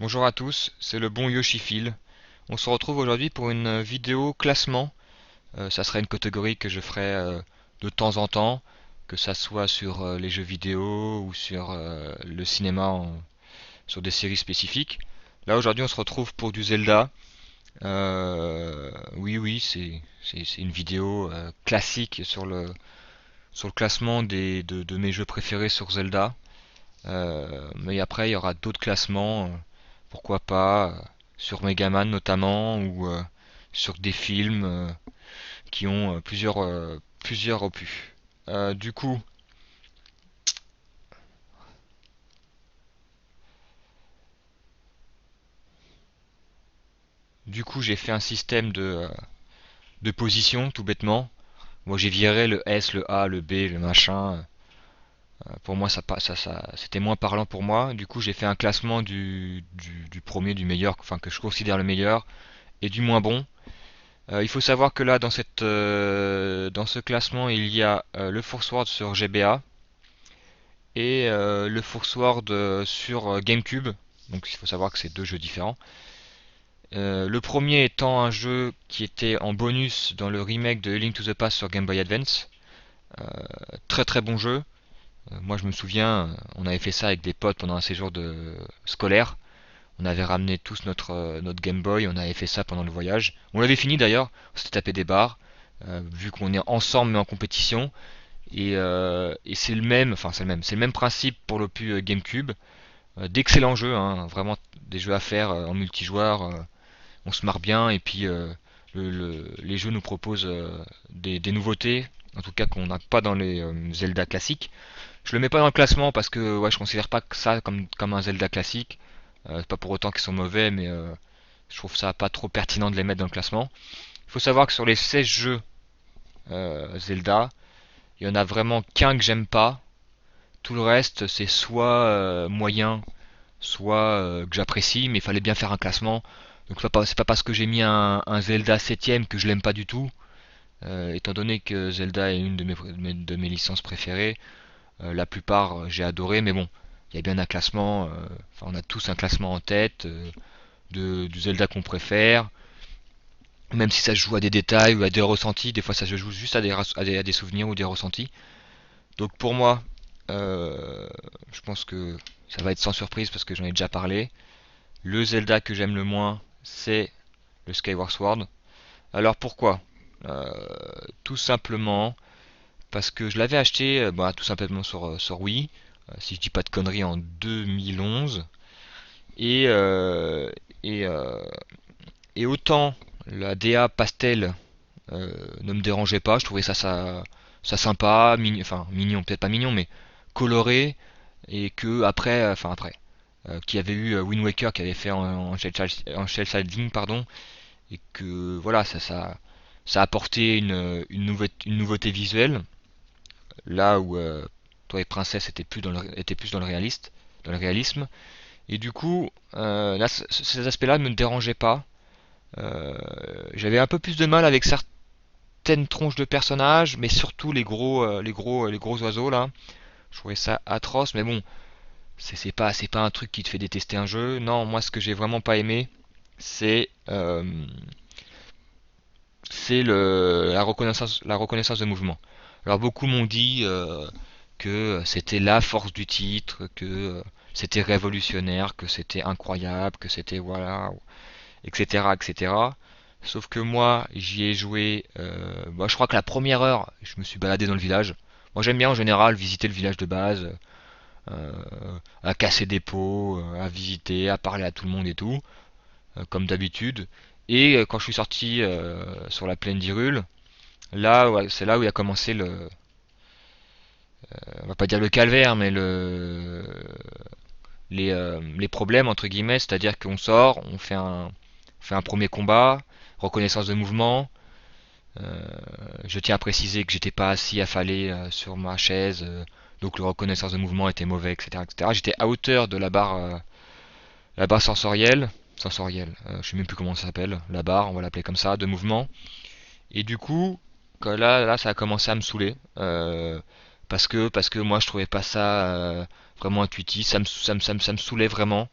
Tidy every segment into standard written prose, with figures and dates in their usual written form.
Bonjour à tous, c'est le bon Yoshifil. On se retrouve aujourd'hui pour une vidéo classement. Ça sera une catégorie que je ferai de temps en temps, que ça soit sur les jeux vidéo ou sur le cinéma, sur des séries spécifiques. Là aujourd'hui on se retrouve pour du Zelda. Oui, c'est une vidéo classique sur le classement de mes jeux préférés sur Zelda. Mais après, il y aura d'autres classements, pourquoi pas, sur Megaman notamment, ou sur des films qui ont plusieurs opus. Euh, du coup, j'ai fait un système de position, tout bêtement. Moi, j'ai viré le S, le A, le B, le machin. Pour moi, c'était moins parlant pour moi. Du coup, j'ai fait un classement du premier, du meilleur, enfin que je considère le meilleur, et du moins bon. Il faut savoir que là, dans ce classement, il y a le Force sur GBA et le Force sur GameCube. Donc il faut savoir que c'est deux jeux différents. Le premier étant un jeu qui était en bonus dans le remake de Link to the Past sur Game Boy Advance. Très très bon jeu. Moi je me souviens, on avait fait ça avec des potes pendant un séjour scolaire. On avait ramené tous notre Game Boy, on avait fait ça pendant le voyage. On l'avait fini d'ailleurs, on s'était tapé des barres, vu qu'on est ensemble mais en compétition. Et c'est le même, enfin c'est le même principe pour l'opus GameCube. D'excellents jeux, hein, vraiment des jeux à faire en multijoueur. On se marre bien et puis les jeux nous proposent des nouveautés, en tout cas qu'on n'a pas dans les Zelda classiques. Je le mets pas dans le classement parce que ouais, je considère pas que ça comme un Zelda classique. C'est pas pour autant qu'ils sont mauvais, mais je trouve ça pas trop pertinent de les mettre dans le classement. Il faut savoir que sur les 16 jeux Zelda, il y en a vraiment qu'un que j'aime pas. Tout le reste, c'est soit moyen, soit que j'apprécie, mais il fallait bien faire un classement. Donc c'est pas parce que j'ai mis un Zelda 7ème que je l'aime pas du tout. Étant donné que Zelda est une de mes licences préférées, la plupart j'ai adoré, mais bon, il y a bien un classement. Enfin, on a tous un classement en tête du Zelda qu'on préfère. Même si ça se joue à des détails ou à des ressentis, des fois ça se joue juste à des souvenirs ou des ressentis. Donc pour moi, je pense que ça va être sans surprise parce que j'en ai déjà parlé. Le Zelda que j'aime le moins, c'est le Skyward Sword. Alors pourquoi? Euh, Tout simplement parce que je l'avais acheté bah, tout simplement sur Wii, si je dis pas de conneries, en 2011. Et, euh, et, euh, et autant la DA pastel ne me dérangeait pas, je trouvais ça sympa, enfin mignon, peut-être pas mignon, mais coloré, et que après, qu'il y avait eu Wind Waker qui avait fait en shell shading, pardon, et que voilà, ça apportait une nouveauté visuelle, là où Toi et Princesse était plus dans le dans le réalisme, et du coup, là, ces aspects-là ne me dérangeaient pas. Euh, J'avais un peu plus de mal avec certaines tronches de personnages, mais surtout les gros oiseaux là. Je trouvais ça atroce, mais bon, c'est pas un truc qui te fait détester un jeu. Non, moi ce que j'ai vraiment pas aimé, c'est la reconnaissance de mouvement. Alors beaucoup m'ont dit que c'était la force du titre, que c'était révolutionnaire, que c'était incroyable, que c'était voilà, etc., etc. Sauf que moi, j'y ai joué. Bah, je crois que la première heure, je me suis baladé dans le village. Moi, j'aime bien en général visiter le village de base, euh, à casser des pots, à visiter, à parler à tout le monde et tout, comme d'habitude. Et quand je suis sorti sur la plaine d'Hyrule, là, ouais, c'est là où il a commencé on va pas dire le calvaire, mais les problèmes entre guillemets, c'est-à-dire qu'on sort, on fait un premier combat, reconnaissance de mouvement. Euh, je tiens à préciser que j'étais pas assis affalé sur ma chaise, donc le reconnaissance de mouvement était mauvais, etc., etc. J'étais à hauteur de la barre sensorielle, je sais même plus comment ça s'appelle, la barre, on va l'appeler comme ça, de mouvement. Et du coup, là, ça a commencé à me saouler. Parce que moi, je trouvais pas ça vraiment intuitif. Ça me saoulait vraiment.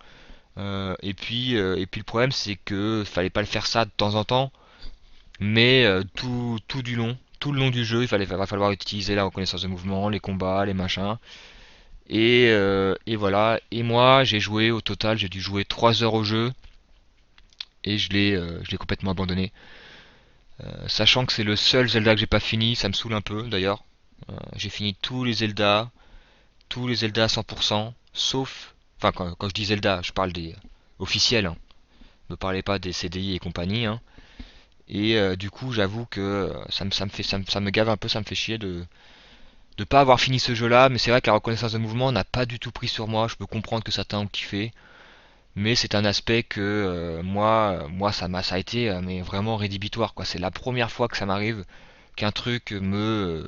Et puis le problème c'est que fallait pas le faire ça de temps en temps, mais tout le long du jeu, va falloir utiliser la reconnaissance de mouvement, les combats, les machins. Et voilà. Et moi, j'ai joué au total, j'ai dû jouer 3 heures au jeu et je l'ai complètement abandonné. Sachant que c'est le seul Zelda que j'ai pas fini, ça me saoule un peu d'ailleurs. J'ai fini tous les Zelda à 100%, sauf, enfin quand je dis Zelda, je parle des officiels. Hein. Ne me parlez pas des CDI et compagnie. Hein. Et du coup, j'avoue que ça me gave un peu, ça me fait chier de pas avoir fini ce jeu-là. Mais c'est vrai que la reconnaissance de mouvement n'a pas du tout pris sur moi. Je peux comprendre que certains ont kiffé. Mais c'est un aspect que moi ça a été mais vraiment rédhibitoire quoi. C'est la première fois que ça m'arrive qu'un truc me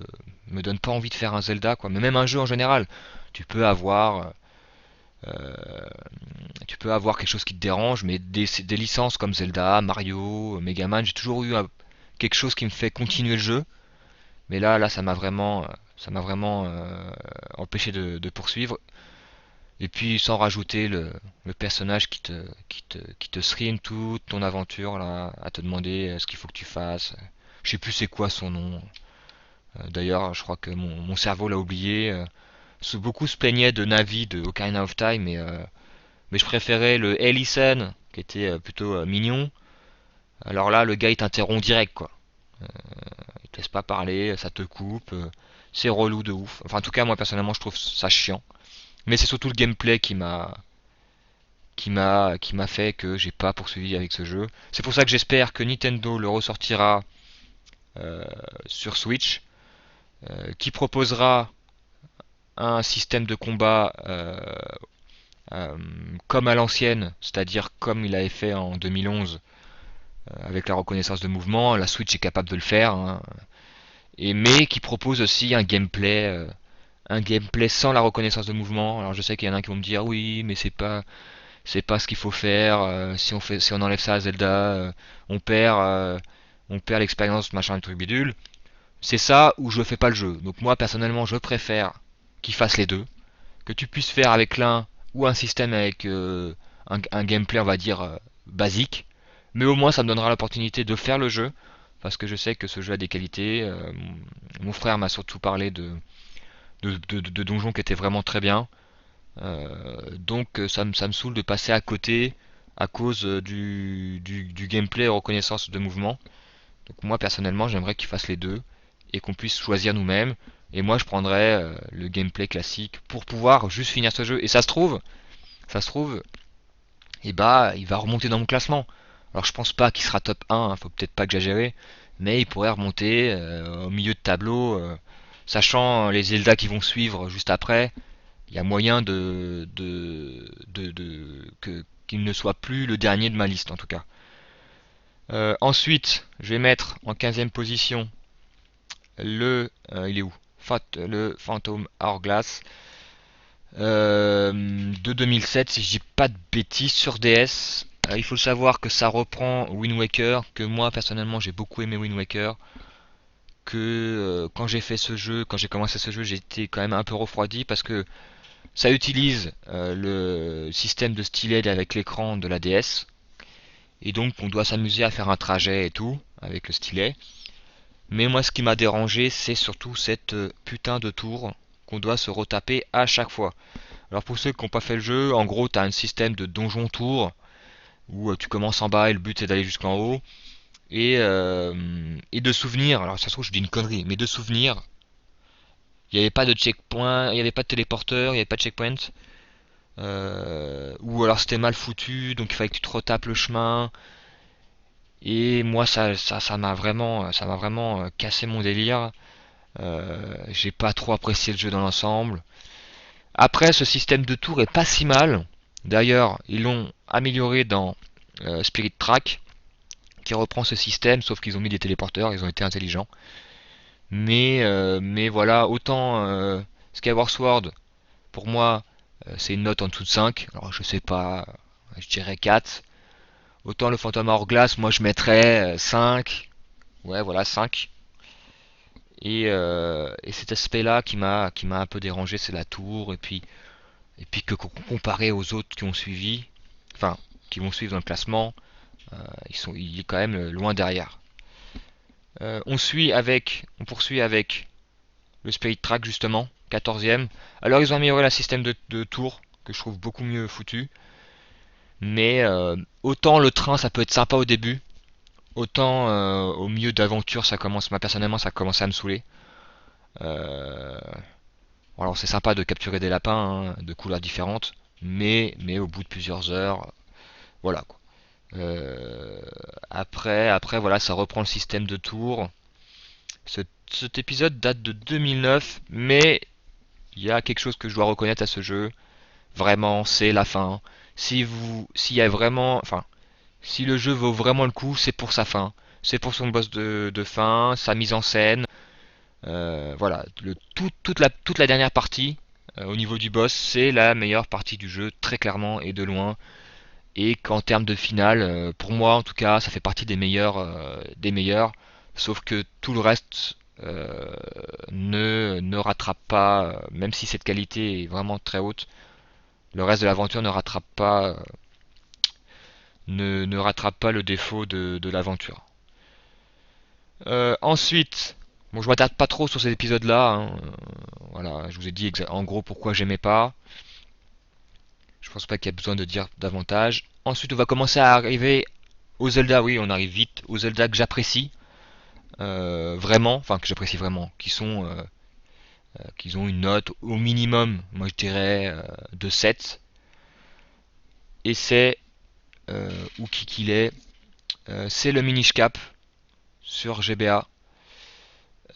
donne pas envie de faire un Zelda quoi. Mais même un jeu en général, tu peux avoir euh, tu peux avoir quelque chose qui te dérange, mais des licences comme Zelda, Mario, Megaman, j'ai toujours eu quelque chose qui me fait continuer le jeu. Mais là ça m'a vraiment empêché de poursuivre. Et puis sans rajouter le personnage qui te stream toute ton aventure là, à te demander ce qu'il faut que tu fasses. Je sais plus c'est quoi son nom. D'ailleurs, je crois que mon cerveau l'a oublié. Beaucoup se plaignaient de Navi de Ocarina of Time, mais je préférais le Ellison, qui était plutôt mignon. Alors là, le gars il t'interrompt direct quoi. Il te laisse pas parler, ça te coupe. C'est relou de ouf. Enfin, en tout cas, moi personnellement, je trouve ça chiant. Mais c'est surtout le gameplay qui m'a fait que j'ai pas poursuivi avec ce jeu. C'est pour ça que j'espère que Nintendo le ressortira euh, sur Switch, qui proposera un système de combat euh, comme à l'ancienne, c'est-à-dire comme il avait fait en 2011 avec la reconnaissance de mouvement. La Switch est capable de le faire, hein, mais qui propose aussi un gameplay sans la reconnaissance de mouvement. Alors je sais qu'il y en a qui vont me dire oui, mais c'est pas ce qu'il faut faire. Si on enlève ça à Zelda, on perd l'expérience, machin, le truc bidule. C'est ça où je fais pas le jeu. Donc moi personnellement, je préfère qu'ils fassent les deux, que tu puisses faire avec l'un ou un système avec un gameplay, on va dire basique. Mais au moins, ça me donnera l'opportunité de faire le jeu, parce que je sais que ce jeu a des qualités. Mon frère m'a surtout parlé de donjons qui étaient vraiment très bien. Donc ça me saoule de passer à côté à cause du gameplay reconnaissance de mouvement. Donc moi personnellement j'aimerais qu'ils fassent les deux et qu'on puisse choisir nous-mêmes. Et moi je prendrais le gameplay classique pour pouvoir juste finir ce jeu. Et ça se trouve, et bah il va remonter dans mon classement. Alors je pense pas qu'il sera top 1, hein, faut peut-être pas exagérer, mais il pourrait remonter au milieu de tableau, sachant les Zelda qui vont suivre juste après, il y a moyen qu'il ne soit plus le dernier de ma liste en tout cas. Ensuite, je vais mettre en 15e position il est où? Le Phantom Hourglass de 2007, si je dis pas de bêtises, sur DS. Il faut savoir que ça reprend Wind Waker, que moi personnellement j'ai beaucoup aimé Wind Waker, que quand j'ai commencé ce jeu, j'étais quand même un peu refroidi parce que ça utilise le système de stylet avec l'écran de la DS. Et donc on doit s'amuser à faire un trajet et tout avec le stylet. Mais moi ce qui m'a dérangé c'est surtout cette putain de tour qu'on doit se retaper à chaque fois. Alors pour ceux qui n'ont pas fait le jeu, en gros tu as un système de donjon tour où tu commences en bas et le but c'est d'aller jusqu'en haut. Et de souvenirs, alors ça se trouve je dis une connerie, mais de souvenirs, il n'y avait pas de checkpoint, il n'y avait pas de téléporteur, il n'y avait pas de checkpoint. Ou alors c'était mal foutu, donc il fallait que tu te retapes le chemin. Et moi, ça m'a vraiment cassé mon délire. J'ai pas trop apprécié le jeu dans l'ensemble. Après, ce système de tour est pas si mal. D'ailleurs, ils l'ont amélioré dans Spirit Track, qui reprend ce système, sauf qu'ils ont mis des téléporteurs, ils ont été intelligents. Mais voilà, autant Skyward Sword, pour moi, c'est une note en dessous de 5. Alors je sais pas, je dirais 4. Autant le Phantom Hourglass, moi je mettrais 5. Ouais, voilà, 5. Et cet aspect-là qui m'a un peu dérangé, c'est la tour. Et puis que comparé aux autres qui ont suivi, enfin, qui vont suivre dans le classement, il est quand même loin derrière. On poursuit avec le Spirit Track justement, 14e. Alors ils ont amélioré le système de tours, que je trouve beaucoup mieux foutu. Mais autant le train ça peut être sympa au début, autant au milieu d'aventure moi personnellement ça commence à me saouler. Euh, alors c'est sympa de capturer des lapins de couleurs différentes, mais au bout de plusieurs heures, voilà quoi. Euh, après voilà, ça reprend le système de tours. Cet épisode date de 2009, mais il y a quelque chose que je dois reconnaître à ce jeu. Vraiment, c'est la fin. S'il y a vraiment, enfin, si le jeu vaut vraiment le coup, c'est pour sa fin. C'est pour son boss de fin, sa mise en scène. Voilà, toute la dernière partie, au niveau du boss, c'est la meilleure partie du jeu, très clairement et de loin. Et qu'en termes de finale, pour moi en tout cas, ça fait partie des meilleurs, des meilleurs. Sauf que tout le reste ne rattrape pas, même si cette qualité est vraiment très haute, le reste de l'aventure ne rattrape pas le défaut de l'aventure. Ensuite, bon, je m'attarde pas trop sur ces épisodes-là, hein. Voilà, je vous ai dit en gros pourquoi j'aimais pas. Je pense pas qu'il y a besoin de dire davantage. Ensuite, on va commencer à arriver aux Zelda. Oui, on arrive vite aux Zelda que j'apprécie vraiment, enfin que j'apprécie vraiment, qui ont une note au minimum, moi je dirais de 7. Et c'est où qu'il est, c'est le Minish Cap sur GBA.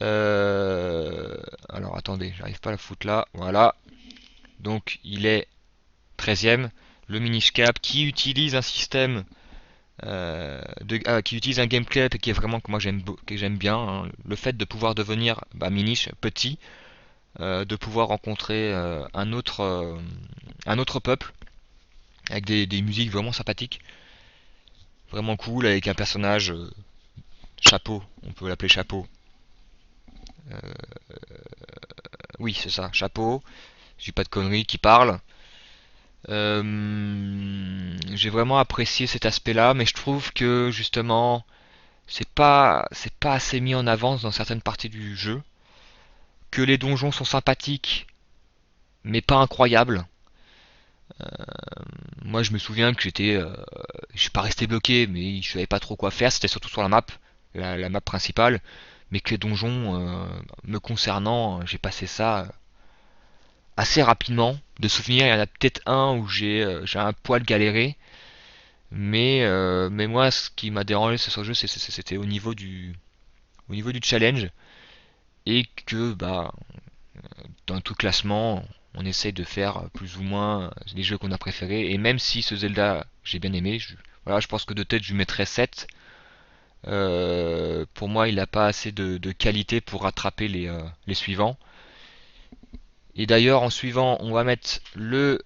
Alors attendez, j'arrive pas à la foutre là. Voilà. Donc il est 13e. Le Minish Cap qui utilise un système qui utilise un gameplay qui est vraiment que j'aime bien, hein. Le fait de pouvoir devenir Minish petit, de pouvoir rencontrer un autre peuple avec des musiques vraiment sympathiques, vraiment cool, avec un personnage chapeau, on peut l'appeler chapeau. Oui, c'est ça, chapeau. Je dis pas de conneries, qui parle. J'ai vraiment apprécié cet aspect-là, mais je trouve que justement, c'est pas assez mis en avance dans certaines parties du jeu. Que les donjons sont sympathiques, mais pas incroyables. Moi, je me souviens que je suis pas resté bloqué, mais je savais pas trop quoi faire. C'était surtout sur la map, la map principale, mais que les donjons, me concernant, j'ai passé ça assez rapidement. De souvenir, il y en a peut-être un où j'ai un poil galéré. Mais moi, ce qui m'a dérangé sur ce jeu, c'était au niveau du challenge. Et que, dans tout classement, on essaye de faire plus ou moins les jeux qu'on a préférés. Et même si ce Zelda, j'ai bien aimé, voilà, je pense que de tête, je lui mettrais 7. Pour moi, il n'a pas assez de qualité pour rattraper les suivants. Et d'ailleurs, en suivant, on va mettre l'Opu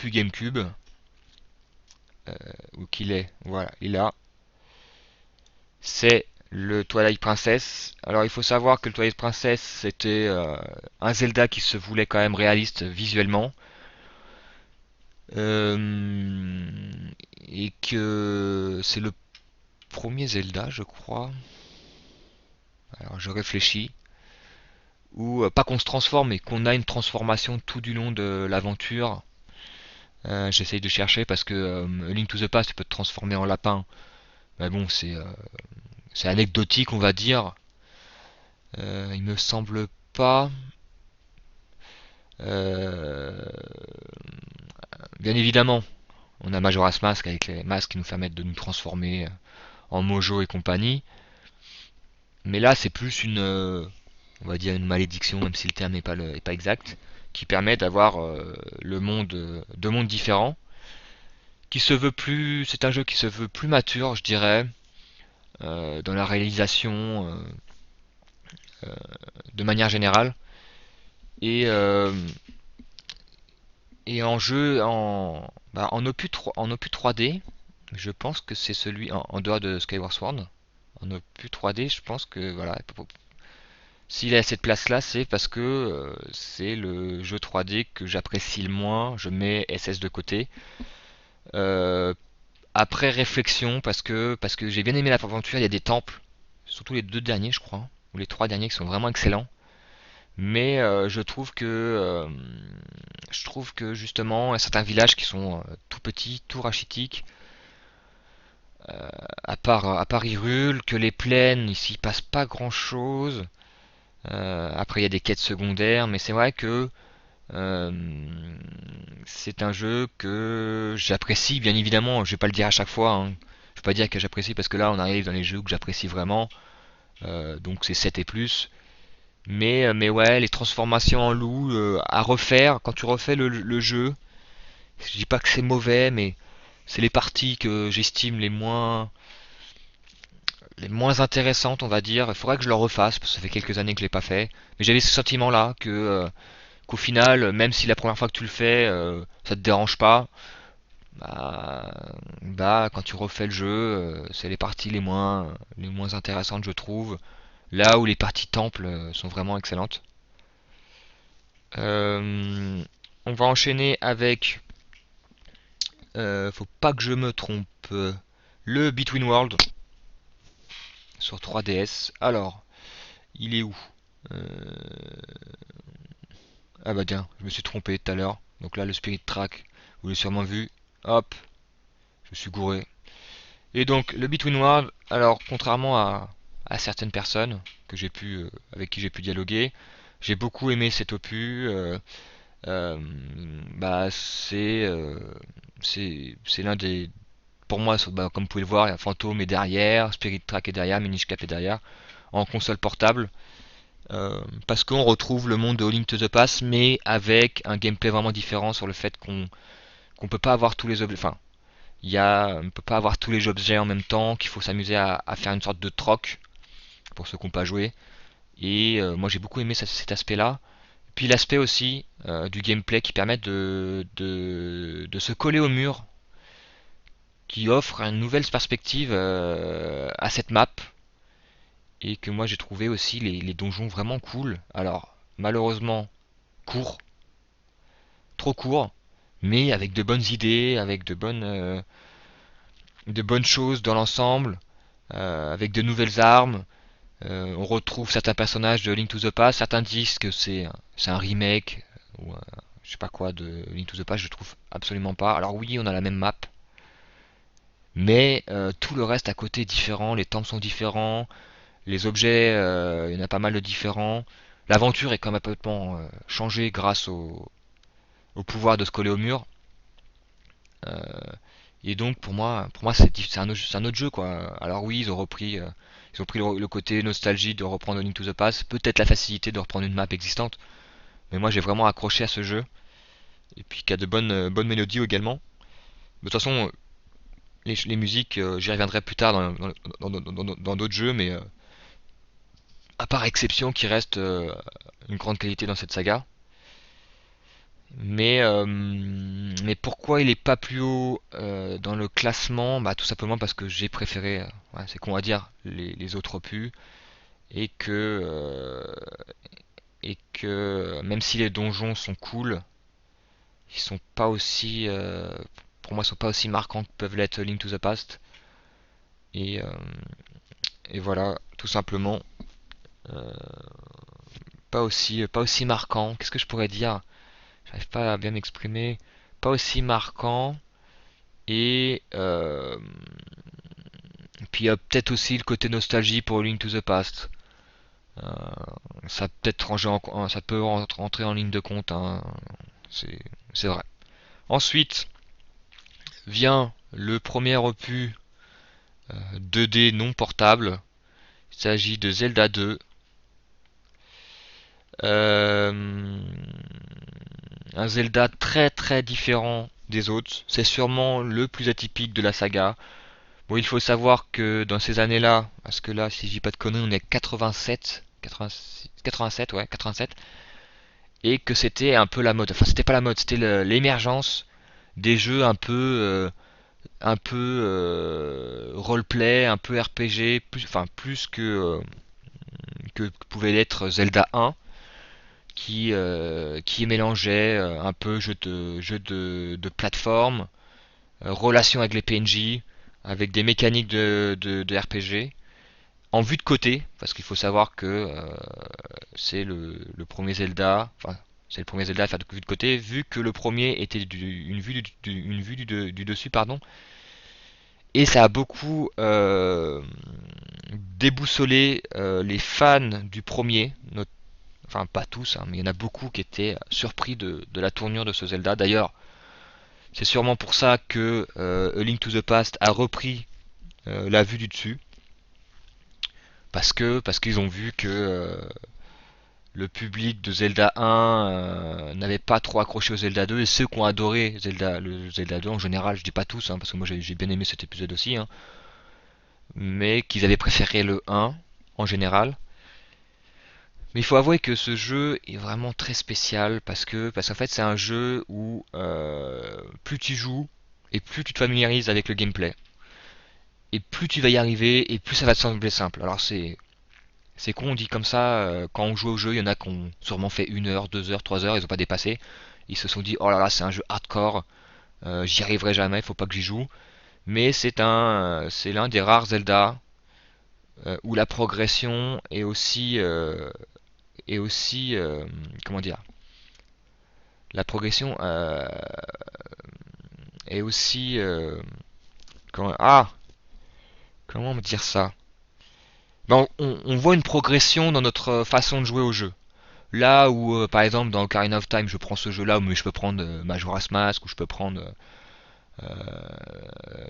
GameCube, où qu'il est, voilà, il a, c'est le Twilight Princess. Alors il faut savoir que le Twilight Princess c'était un Zelda qui se voulait quand même réaliste visuellement. Et que c'est le premier Zelda, je crois. Alors je réfléchis. Où pas qu'on se transforme, mais qu'on a une transformation tout du long de l'aventure. J'essaye de chercher parce que Link to the Past, tu peux te transformer en lapin. Mais bon, c'est anecdotique, on va dire. Il me semble pas. Euh, Bien évidemment, on a Majora's Mask avec les masques qui nous permettent de nous transformer en Mojo et compagnie. Mais là, c'est plus on va dire une malédiction, même si le terme est pas exact, qui permet d'avoir deux mondes différents, c'est un jeu qui se veut plus mature, je dirais, dans la réalisation, de manière générale, et en jeu en opus 3D, je pense que c'est celui en dehors de Skyward Sword. En opus 3D, je pense que voilà, S'il a cette place-là, c'est parce que c'est le jeu 3D que j'apprécie le moins. Je mets SS de côté. Euh, Après réflexion, parce que j'ai bien aimé l'aventure, il y a des temples, surtout les deux derniers, je crois, ou les trois derniers qui sont vraiment excellents. Mais je trouve que justement, il y a certains villages qui sont tout petits, tout rachitiques, à part Hyrule, que les plaines, ici, il passe pas grand-chose. Après, il y a des quêtes secondaires, mais c'est vrai que euh, c'est un jeu que j'apprécie, bien évidemment. Je vais pas le dire à chaque fois, hein. Je vais pas dire que j'apprécie parce que là, on arrive dans les jeux que j'apprécie vraiment. Donc c'est 7 et plus. Mais ouais, les transformations en loup à refaire, quand tu refais le jeu, je dis pas que c'est mauvais, mais c'est les parties que j'estime les moins intéressantes, on va dire. Il faudrait que je le refasse, parce que ça fait quelques années que je l'ai pas fait. Mais j'avais ce sentiment-là, qu'au final, même si la première fois que tu le fais, ça te dérange pas, quand tu refais le jeu, c'est les parties les moins intéressantes, je trouve. Là où les parties temple sont vraiment excellentes. Euh, on va enchaîner avec, faut pas que je me trompe, le Between World sur 3DS. Alors, il est où? Euh, Ah bah tiens, je me suis trompé tout à l'heure. Donc là, le Spirit Track, vous l'avez sûrement vu. Hop, je me suis gouré. Et donc, le Between World, alors, contrairement à certaines personnes avec qui j'ai pu dialoguer, j'ai beaucoup aimé cet opus. Euh, c'est l'un des, pour moi, comme vous pouvez le voir, il y a Phantom est derrière, Spirit Track est derrière, Minish Cap est derrière, en console portable. Parce qu'on retrouve le monde de All Link to the Past, mais avec un gameplay vraiment différent sur le fait qu'on peut pas avoir tous les objets. Enfin, on peut pas avoir tous les objets en même temps, qu'il faut s'amuser à faire une sorte de troc pour ceux qui n'ont pas joué. Et moi j'ai beaucoup aimé cet aspect-là. Puis l'aspect aussi du gameplay qui permet de se coller au mur, qui offre une nouvelle perspective à cette map, et que moi j'ai trouvé aussi les donjons vraiment cool. Alors malheureusement court, trop court, mais avec de bonnes idées, avec de bonnes choses dans l'ensemble, avec de nouvelles armes. On retrouve certains personnages de Link to the Past, certains disent que c'est un remake ou je sais pas quoi de Link to the Past, je trouve absolument pas. Alors oui, on a la même map, mais tout le reste à côté est différent, les temples sont différents, les objets, il y en a pas mal de différents. L'aventure est quand même complètement changée grâce au pouvoir de se coller au mur. Et donc pour moi c'est un autre jeu quoi. Alors oui, ils ont pris le côté nostalgie de reprendre Link to the Past, peut-être la facilité de reprendre une map existante, mais moi j'ai vraiment accroché à ce jeu et puis qui a de bonnes mélodies également. De toute façon, les musiques, j'y reviendrai plus tard dans d'autres jeux, mais à part exception qui reste une grande qualité dans cette saga. Mais pourquoi il est pas plus haut dans le classement? Bah tout simplement parce que j'ai préféré, ouais, c'est qu'on va dire, les autres opus et que même si les donjons sont cool, ils sont pas aussi, pour moi, ils sont pas aussi marquants que peuvent l'être Link to the Past. Et, euh, et voilà, tout simplement, euh, pas aussi marquant. Qu'est-ce que je pourrais dire? J'arrive pas à bien m'exprimer. Pas aussi marquant. Et puis il y a peut-être aussi le côté nostalgie pour Link to the Past. Euh, ça peut rentrer en ligne de compte, hein. C'est vrai. Ensuite vient le premier opus 2D non portable. Il s'agit de Zelda 2. Euh, un Zelda très très différent des autres. C'est sûrement le plus atypique de la saga. Bon, il faut savoir que dans ces années-là, parce que là, si je dis pas de conneries, on est 87, 86, 87, ouais, 87, et que c'était un peu la mode. Enfin, c'était pas la mode, c'était l'émergence des jeux un peu roleplay, un peu RPG, enfin plus que pouvait être Zelda 1, qui mélangeait un peu jeu de plateforme, relation avec les PNJ, avec des mécaniques de RPG, en vue de côté, parce qu'il faut savoir que c'est le premier Zelda, enfin c'est le premier Zelda à faire de vue de côté, vu que le premier était une vue du dessus, pardon, et ça a beaucoup déboussolé les fans du premier, enfin pas tous, hein, mais il y en a beaucoup qui étaient surpris de la tournure de ce Zelda. D'ailleurs, c'est sûrement pour ça que A Link to the Past a repris la vue du dessus, parce qu'ils ont vu que le public de Zelda 1 n'avait pas trop accroché au Zelda 2, et ceux qui ont adoré le Zelda 2 en général, je dis pas tous, hein, parce que moi j'ai bien aimé cet épisode aussi, hein, mais qu'ils avaient préféré le 1 en général. Mais il faut avouer que ce jeu est vraiment très spécial parce qu'en fait c'est un jeu où plus tu joues et plus tu te familiarises avec le gameplay et plus tu vas y arriver et plus ça va te sembler simple. Alors c'est con, on dit comme ça, quand on joue au jeu, il y en a qui ont sûrement fait 1 heure, 2 heures, 3 heures, ils ont pas dépassé. Ils se sont dit oh là là c'est un jeu hardcore, j'y arriverai jamais, il faut pas que j'y joue. Mais c'est l'un des rares Zelda où la progression est aussi comment dire, la progression est aussi comment me dire ça. Ben, on voit une progression dans notre façon de jouer au jeu. Là où par exemple dans Ocarina of Time je prends ce jeu là, mais je peux prendre Majora's Mask, ou je peux prendre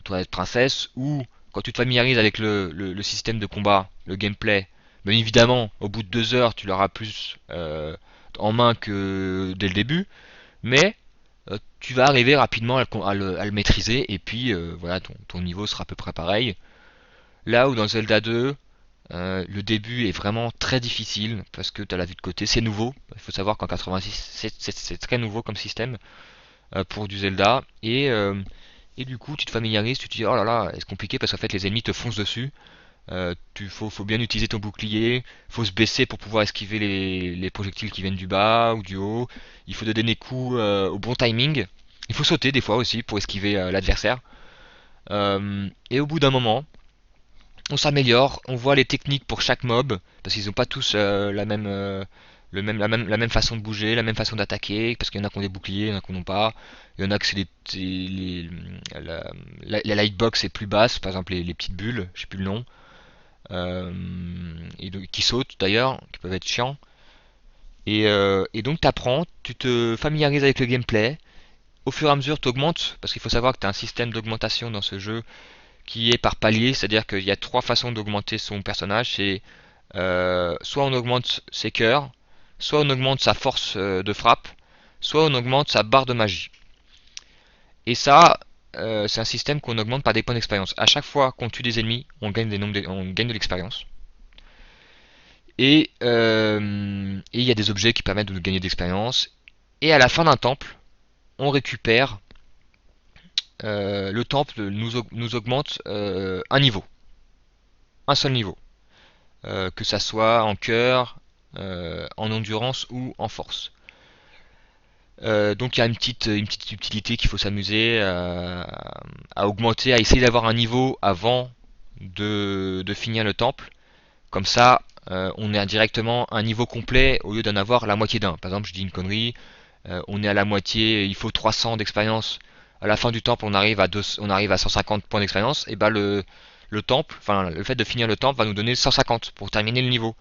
Twilight Princess, ou quand tu te familiarises avec le système de combat, le gameplay, bien évidemment au bout de 2 heures tu l'auras plus en main que dès le début, mais tu vas arriver rapidement à le maîtriser, et puis voilà, ton niveau sera à peu près pareil. Là où dans Zelda 2, le début est vraiment très difficile parce que tu as la vue de côté, c'est nouveau. Il faut savoir qu'en 86, c'est très nouveau comme système pour du Zelda. Et du coup, tu te familiarises, tu te dis oh là là, c'est compliqué parce qu'en fait les ennemis te foncent dessus. Faut bien utiliser ton bouclier, faut se baisser pour pouvoir esquiver les projectiles qui viennent du bas ou du haut. Il faut donner des coups au bon timing. Il faut sauter des fois aussi pour esquiver l'adversaire. Et au bout d'un moment, on s'améliore, on voit les techniques pour chaque mob, parce qu'ils n'ont pas tous la même façon de bouger, la même façon d'attaquer, parce qu'il y en a qui ont des boucliers, il y en a qui n'en ont pas. Il y en a que la lightbox est plus basse, par exemple les petites bulles, je sais plus le nom, qui sautent d'ailleurs, qui peuvent être chiants. Et donc t'apprends, tu te familiarises avec le gameplay. Au fur et à mesure, tu augmentes, parce qu'il faut savoir que tu as un système d'augmentation dans ce jeu qui est par palier, c'est-à-dire qu'il y a trois façons d'augmenter son personnage. C'est soit on augmente ses cœurs, soit on augmente sa force de frappe, soit on augmente sa barre de magie. Et ça, c'est un système qu'on augmente par des points d'expérience. À chaque fois qu'on tue des ennemis, on gagne, on gagne de l'expérience. Et il y a des objets qui permettent de nous gagner d'expérience. Et à la fin d'un temple, on récupère le temple nous augmente un niveau, un seul niveau, que ça soit en cœur, en endurance ou en force. Donc il y a une petite subtilité qu'il faut s'amuser à augmenter, à essayer d'avoir un niveau avant de finir le temple. Comme ça, on est directement à un niveau complet au lieu d'en avoir la moitié d'un. Par exemple, je dis une connerie, on est à la moitié, il faut 300 d'expérience. À la fin du temple, on arrive à 150 points d'expérience. Et bah le temple, enfin le fait de finir le temple va nous donner 150 pour terminer le niveau.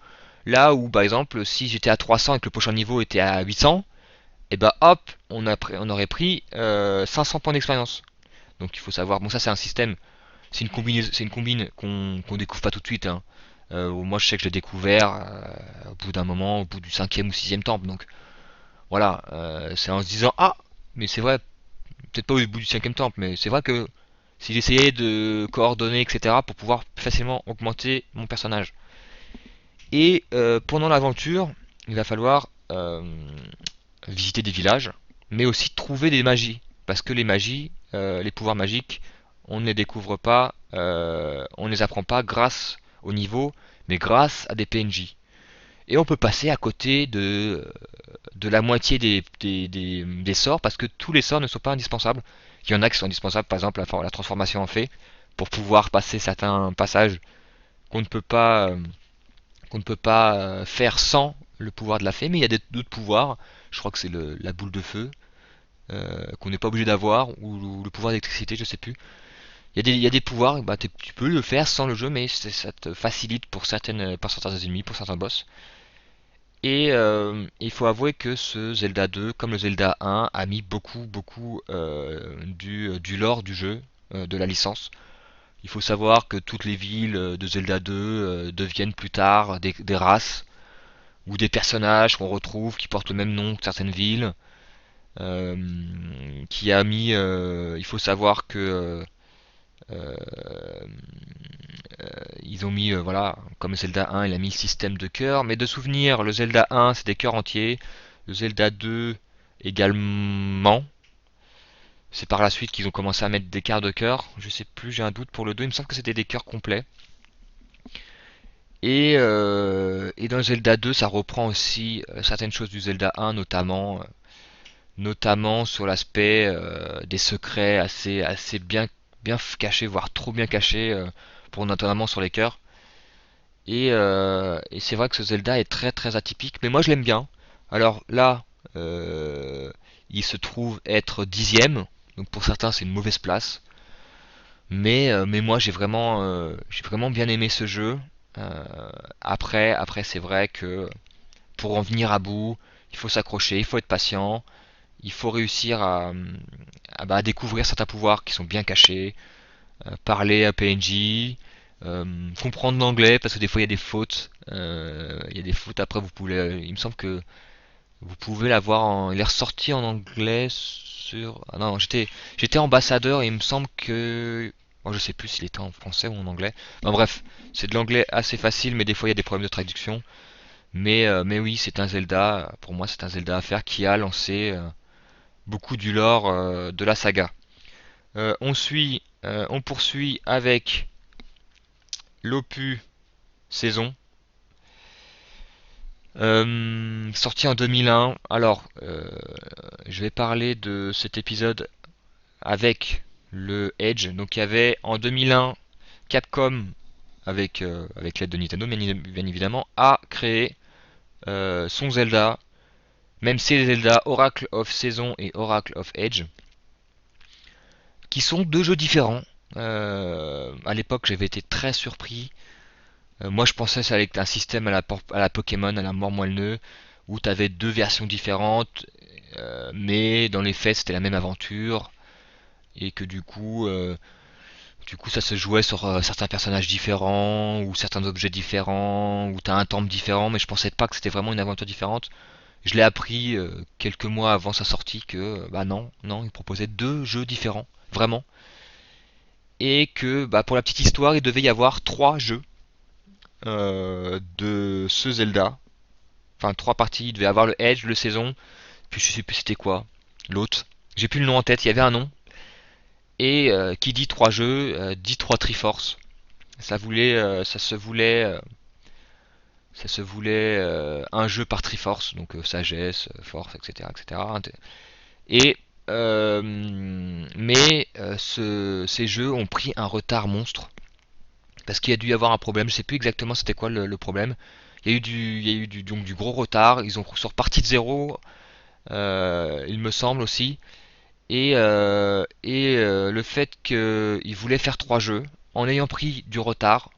Là où par exemple, si j'étais à 300 et que le prochain niveau était à 800, et bah hop, on aurait pris 500 points d'expérience. Donc il faut savoir, bon ça c'est un système, c'est une combine qu'on découvre pas tout de suite, hein. Moi je sais que je l'ai découvert au bout d'un moment, au bout du cinquième ou sixième temple. Donc voilà, c'est en se disant ah, mais c'est vrai, peut-être pas au bout du cinquième temple, mais c'est vrai que si j'essayais de coordonner, etc., pour pouvoir facilement augmenter mon personnage. Et pendant l'aventure, il va falloir visiter des villages, mais aussi trouver des magies. Parce que les magies, les pouvoirs magiques, on ne les découvre pas, on ne les apprend pas grâce au niveau, mais grâce à des PNJ. Et on peut passer à côté de la moitié des sorts parce que tous les sorts ne sont pas indispensables. Il y en a qui sont indispensables, par exemple la transformation en fée, pour pouvoir passer certains passages qu'on ne peut pas, faire sans le pouvoir de la fée. Mais il y a d'autres pouvoirs, je crois que c'est la boule de feu, qu'on n'est pas obligé d'avoir, ou le pouvoir d'électricité, je sais plus. Il y a des pouvoirs, bah, tu peux le faire sans le jeu, mais ça te facilite pour certains ennemis, pour certains boss. Et il faut avouer que ce Zelda 2, comme le Zelda 1, a mis beaucoup du lore du jeu, de la licence. Il faut savoir que toutes les villes de Zelda 2 deviennent plus tard des races ou des personnages qu'on retrouve qui portent le même nom que certaines villes. Euh, il faut savoir que ils ont mis, voilà, comme le Zelda 1, il a mis le système de cœur. Mais de souvenir, le Zelda 1, c'est des cœurs entiers. Le Zelda 2 également. C'est par la suite qu'ils ont commencé à mettre des quarts de cœur. Je sais plus, j'ai un doute pour le 2. Il me semble que c'était des cœurs complets. Et dans Zelda 2, ça reprend aussi certaines choses du Zelda 1, notamment sur l'aspect des secrets assez bien cachés, voire trop bien cachés, pour notamment sur les cœurs. Et c'est vrai que ce Zelda est très atypique, mais moi je l'aime bien. Alors là, euh, il se trouve être dixième, donc pour certains c'est une mauvaise place. Mais moi j'ai vraiment bien aimé ce jeu. Euh, après c'est vrai que pour en venir à bout, il faut s'accrocher, il faut être patient, il faut réussir à découvrir certains pouvoirs qui sont bien cachés, parler à PNJ, comprendre l'anglais parce que des fois il y a des fautes. Il y a des fautes. Après vous pouvez, il me semble que vous pouvez l'avoir il est ressorti en anglais sur. Ah non, j'étais ambassadeur et il me semble que. Moi je sais plus s'il était en français ou en anglais. Enfin, bref, c'est de l'anglais assez facile, mais des fois il y a des problèmes de traduction. Mais oui, c'est un Zelda. Pour moi, c'est un Zelda à faire qui a lancé beaucoup du lore de la saga. On poursuit avec l'opus saison, sorti en 2001. Alors, je vais parler de cet épisode avec le Edge. Donc, il y avait en 2001 Capcom, avec l'aide de Nintendo, bien évidemment, a créé son Zelda, même si les Zelda Oracle of Season et Oracle of Edge, qui sont deux jeux différents. À l'époque, j'avais été très surpris. Moi, je pensais que ça allait être un système à la Pokémon, à la mort moelle où tu avais deux versions différentes, mais dans les faits, c'était la même aventure, et que du coup, ça se jouait sur certains personnages différents, ou certains objets différents, ou tu as un temple différent, mais je pensais pas que c'était vraiment une aventure différente. Je l'ai appris quelques mois avant sa sortie que, bah non, il proposait deux jeux différents, vraiment, et que, bah, pour la petite histoire, il devait y avoir trois jeux de ce Zelda. Enfin, trois parties. Il devait y avoir le Edge, le Saison, puis je sais plus c'était quoi. L'autre. J'ai plus le nom en tête, il y avait un nom. Et qui dit trois jeux, dit trois Triforce. Ça se voulait un jeu par Triforce, donc sagesse, force, etc., etc. Et ces jeux ont pris un retard monstre parce qu'il y a dû y avoir un problème. Je sais plus exactement c'était quoi le problème. Donc du gros retard. Sont repartis de zéro, il me semble aussi. Le fait qu'ils voulaient faire trois jeux, en ayant pris du retard,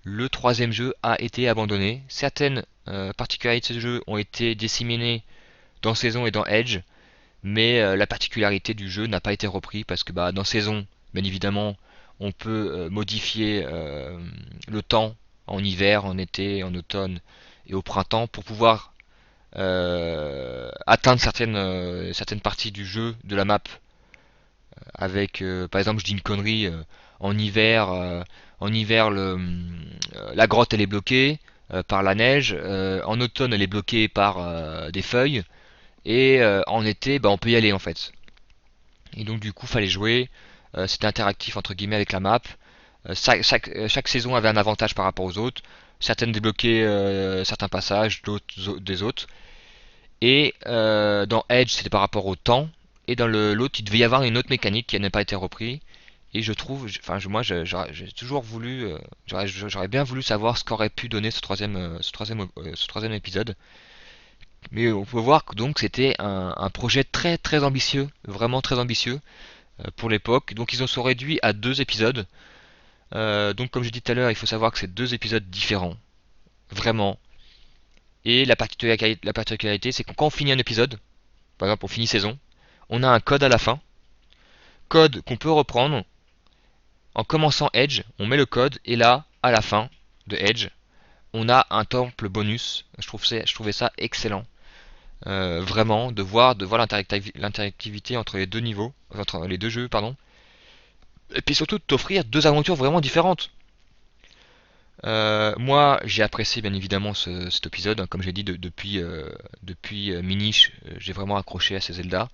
le troisième jeu a été abandonné. Certaines particularités de ce jeu ont été disséminées dans Saison et dans Edge, mais la particularité du jeu n'a pas été repris parce que bah, dans Saison, bien évidemment, on peut modifier le temps en hiver, en été, en automne et au printemps pour pouvoir atteindre certaines parties du jeu, de la map, avec, par exemple, je dis une connerie, en hiver la grotte elle est bloquée par la neige, en automne elle est bloquée par des feuilles, et en été, bah, on peut y aller en fait. Et donc du coup, fallait jouer. C'était interactif entre guillemets avec la map. Chaque saison avait un avantage par rapport aux autres. certaines débloquaient certains passages, d'autres des autres. Et dans Edge, c'était par rapport au temps. Et dans l'autre, il devait y avoir une autre mécanique qui n'a pas été reprise. Et je trouve, enfin moi, j'ai toujours voulu, j'aurais bien voulu savoir ce qu'aurait pu donner ce troisième épisode. Mais on peut voir que donc c'était un projet très très ambitieux, vraiment très ambitieux pour l'époque. Donc ils en sont réduits à 2 épisodes. Donc comme j'ai dit tout à l'heure, il faut savoir que c'est 2 épisodes différents, vraiment. Et la particularité, c'est que quand on finit un épisode, par exemple on finit saison, on a un code à la fin, code qu'on peut reprendre en commençant Edge, on met le code et là, à la fin de Edge, on a un temple bonus. Je trouvais ça excellent. Vraiment, de voir l'interactivité entre les deux niveaux, entre les deux jeux, pardon. Et puis surtout de t'offrir 2 aventures vraiment différentes. Moi, j'ai apprécié bien évidemment cet épisode, hein. Comme j'ai dit, depuis Minish, j'ai vraiment accroché à ces Zelda.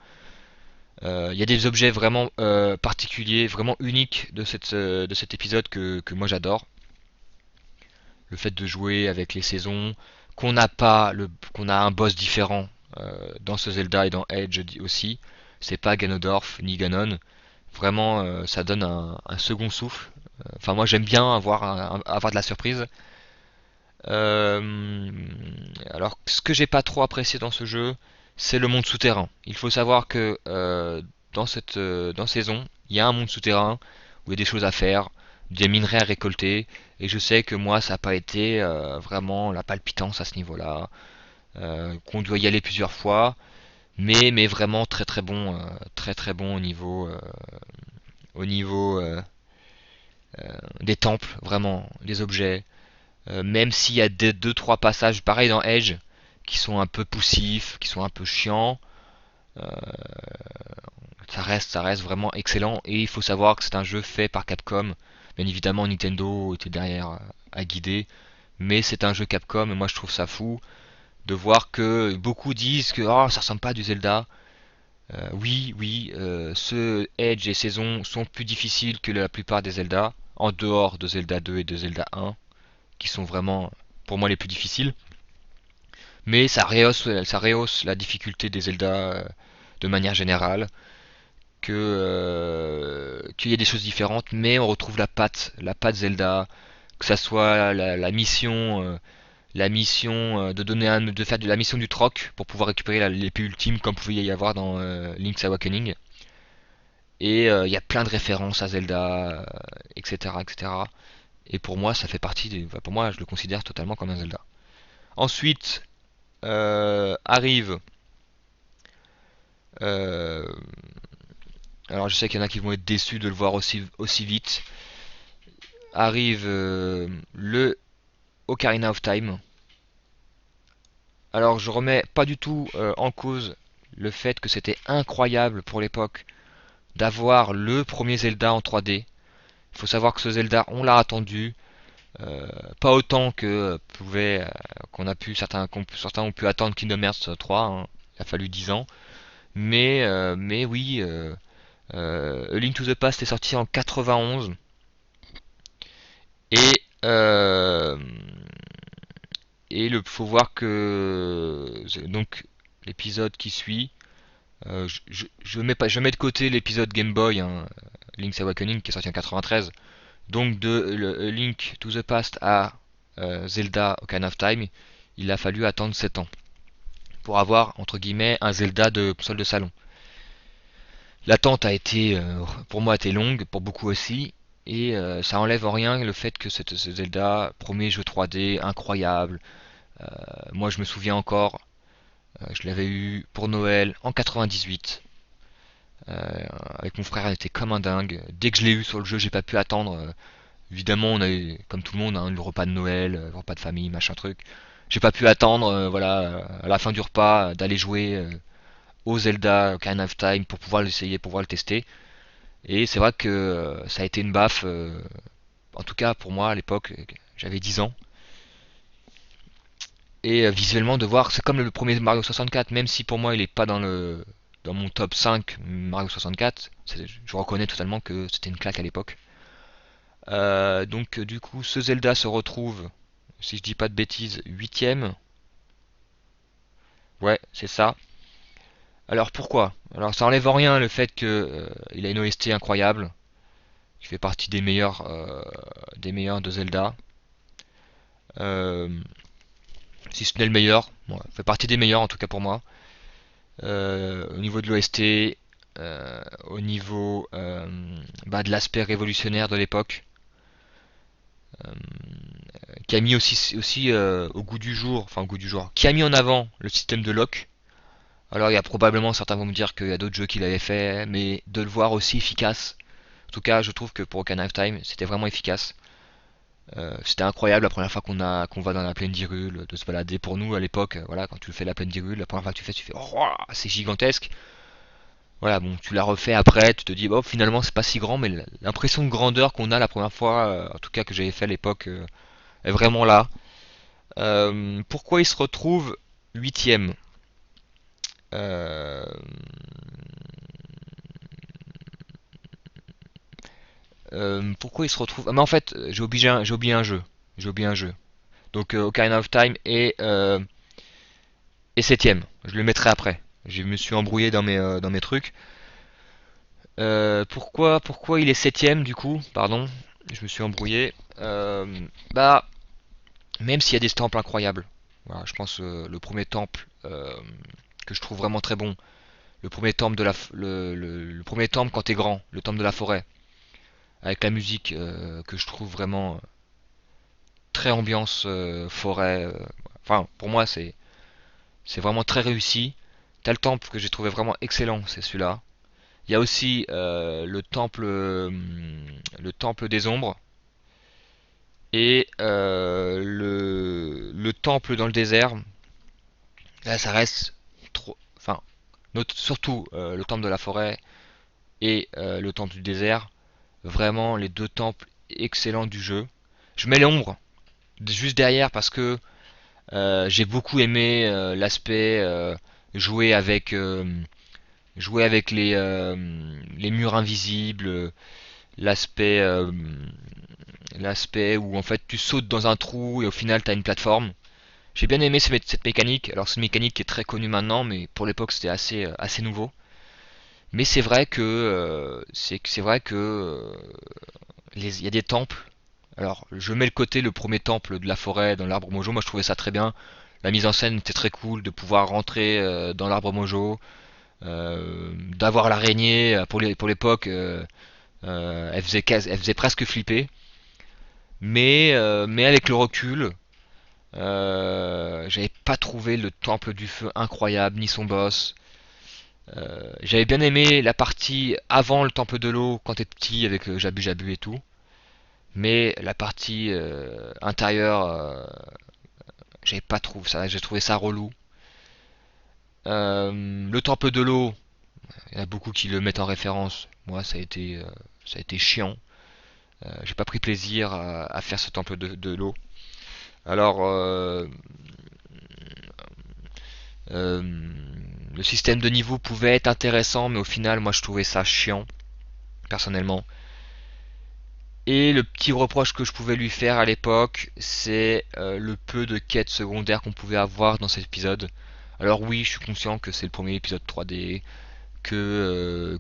Il y a des objets vraiment particuliers, vraiment uniques de cet épisode que moi j'adore. Le fait de jouer avec les saisons, qu'on n'a pas qu'on a un boss différent dans ce Zelda et dans Edge aussi. C'est pas Ganondorf ni Ganon. Vraiment, ça donne un second souffle. Enfin, moi j'aime bien avoir de la surprise. Euh, alors, ce que j'ai pas trop apprécié dans ce jeu, c'est le monde souterrain. Il faut savoir que dans saison, il y a un monde souterrain où il y a des choses à faire, des minerais à récolter, et je sais que moi, ça n'a pas été vraiment la palpitance à ce niveau-là, qu'on doit y aller plusieurs fois, mais vraiment très très bon au niveau des temples, vraiment, des objets. Même s'il y a des 2-3 passages pareils dans Edge qui sont un peu poussifs, qui sont un peu chiants, euh, ça reste vraiment excellent. Et il faut savoir que c'est un jeu fait par Capcom. Bien évidemment, Nintendo était derrière à guider, mais c'est un jeu Capcom. Et moi, je trouve ça fou de voir que beaucoup disent que oh, ça ressemble pas à du Zelda. Oui, ce Edge et Saison sont plus difficiles que la plupart des Zelda, en dehors de Zelda 2 et de Zelda 1, qui sont vraiment pour moi les plus difficiles. Mais ça rehausse la difficulté des Zelda de manière générale, qu'il y ait des choses différentes, mais on retrouve la patte Zelda, que ça soit la mission de faire de la mission du troc pour pouvoir récupérer l'épée ultime comme pouvait y avoir dans Link's Awakening. Et il y a plein de références à Zelda, etc., etc. Et pour moi, ça fait partie pour moi, je le considère totalement comme un Zelda. Ensuite, arrive. euh, alors je sais qu'il y en a qui vont être déçus de le voir aussi vite. Arrive le Ocarina of Time. Alors je remets pas du tout en cause le fait que c'était incroyable pour l'époque d'avoir le premier Zelda en 3D. Il faut savoir que ce Zelda, on l'a attendu, pas autant que qu'on a pu certains ont pu attendre Kingdom Hearts 3. Hein. Il a fallu 10 ans, mais oui, A Link to the Past est sorti en 91 et euh, et le faut voir que donc l'épisode qui suit, je mets de côté l'épisode Game Boy, hein, Link's Awakening qui est sorti en 93. Donc de Link to the Past à Zelda Ocarina of Time, il a fallu attendre 7 ans pour avoir entre guillemets un Zelda de console de salon. L'attente a été, pour moi, a été longue, pour beaucoup aussi, et ça enlève en rien le fait que ce Zelda, premier jeu 3D, incroyable. Moi, je me souviens encore, je l'avais eu pour Noël en 98. Avec mon frère, on était comme un dingue. Dès que je l'ai eu sur le jeu, j'ai pas pu attendre. Évidemment, on a eu, comme tout le monde, hein, le repas de Noël, le repas de famille, machin truc. J'ai pas pu attendre, voilà, à la fin du repas, d'aller jouer au Zelda Ocarina of Time pour pouvoir l'essayer, pour pouvoir le tester. Et c'est vrai que ça a été une baffe, en tout cas pour moi à l'époque, j'avais 10 ans. Et visuellement de voir, c'est comme le premier Mario 64, même si pour moi il est pas dans mon top 5 Mario 64, je reconnais totalement que c'était une claque à l'époque. Donc du coup ce Zelda se retrouve si je dis pas de bêtises, huitième. Ouais, c'est ça. Alors pourquoi? Alors ça enlève en rien le fait que il a une OST incroyable, qui fait partie des meilleurs de Zelda. Euh, Si ce n'est le meilleur, bon, fait partie des meilleurs en tout cas pour moi. Au niveau de l'OST, au niveau de l'aspect révolutionnaire de l'époque, euh, qui a mis aussi au goût du jour, enfin au goût du jour, qui a mis en avant le système de lock. Alors il y a probablement certains vont me dire qu'il y a d'autres jeux qui l'avaient fait, mais de le voir aussi efficace. En tout cas, je trouve que pour Ocarina of Time, c'était vraiment efficace. C'était incroyable la première fois qu'on va dans la plaine d'Hyrule, de se balader. Pour nous à l'époque, voilà, quand tu fais la plaine d'Hyrule, la première fois que tu fais, oh, c'est gigantesque. Voilà, bon, tu la refais après, tu te dis, bon, finalement c'est pas si grand, mais l'impression de grandeur qu'on a la première fois, en tout cas que j'avais fait à l'époque, est vraiment là. Pourquoi il se retrouve huitième? euh, Pourquoi il se retrouve... Ah, mais en fait, j'ai oublié un jeu. J'ai oublié un jeu. Donc Ocarina of Time est septième. Je le mettrai après. Je me suis embrouillé dans mes trucs. Pourquoi il est septième du coup? Pardon, je me suis embrouillé. Bah, même s'il y a des temples incroyables. Voilà, je pense le premier temple que je trouve vraiment très bon. Le premier temple le premier temple quand t'es grand, le temple de la forêt, avec la musique que je trouve vraiment très ambiance forêt. Enfin, pour moi, c'est vraiment très réussi. T'as le temple que j'ai trouvé vraiment excellent, c'est celui-là. Il y a aussi le temple des ombres et le temple dans le désert. Là, ça reste trop. Enfin, surtout le temple de la forêt et le temple du désert. Vraiment, les deux temples excellents du jeu. Je mets l'ombre juste derrière parce que j'ai beaucoup aimé l'aspect jouer avec les murs invisibles, l'aspect l'aspect où en fait tu sautes dans un trou et au final tu as une plateforme. J'ai bien aimé cette mécanique. Alors c'est une mécanique qui est très connue maintenant, mais pour l'époque c'était assez nouveau. Mais c'est vrai que c'est vrai que il y a des temples. Alors je mets le côté le premier temple de la forêt dans l'arbre mojo. Moi je trouvais ça très bien. La mise en scène était très cool de pouvoir rentrer dans l'arbre mojo, d'avoir l'araignée pour l'époque. Elle faisait presque flipper. Mais avec le recul, j'avais pas trouvé le temple du feu incroyable, ni son boss. J'avais bien aimé la partie avant le temple de l'eau, quand t'es petit, avec Jabu Jabu et tout. Mais la partie intérieure, j'avais pas trouvé ça, j'ai trouvé ça relou. Le temple de l'eau, il y en a beaucoup qui le mettent en référence. Moi, ça a été chiant. J'ai pas pris plaisir à faire ce temple de l'eau. Alors, Euh, le système de niveau pouvait être intéressant, mais au final, moi je trouvais ça chiant, personnellement. Et le petit reproche que je pouvais lui faire à l'époque, c'est le peu de quêtes secondaires qu'on pouvait avoir dans cet épisode. Alors oui, je suis conscient que c'est le premier épisode 3D, que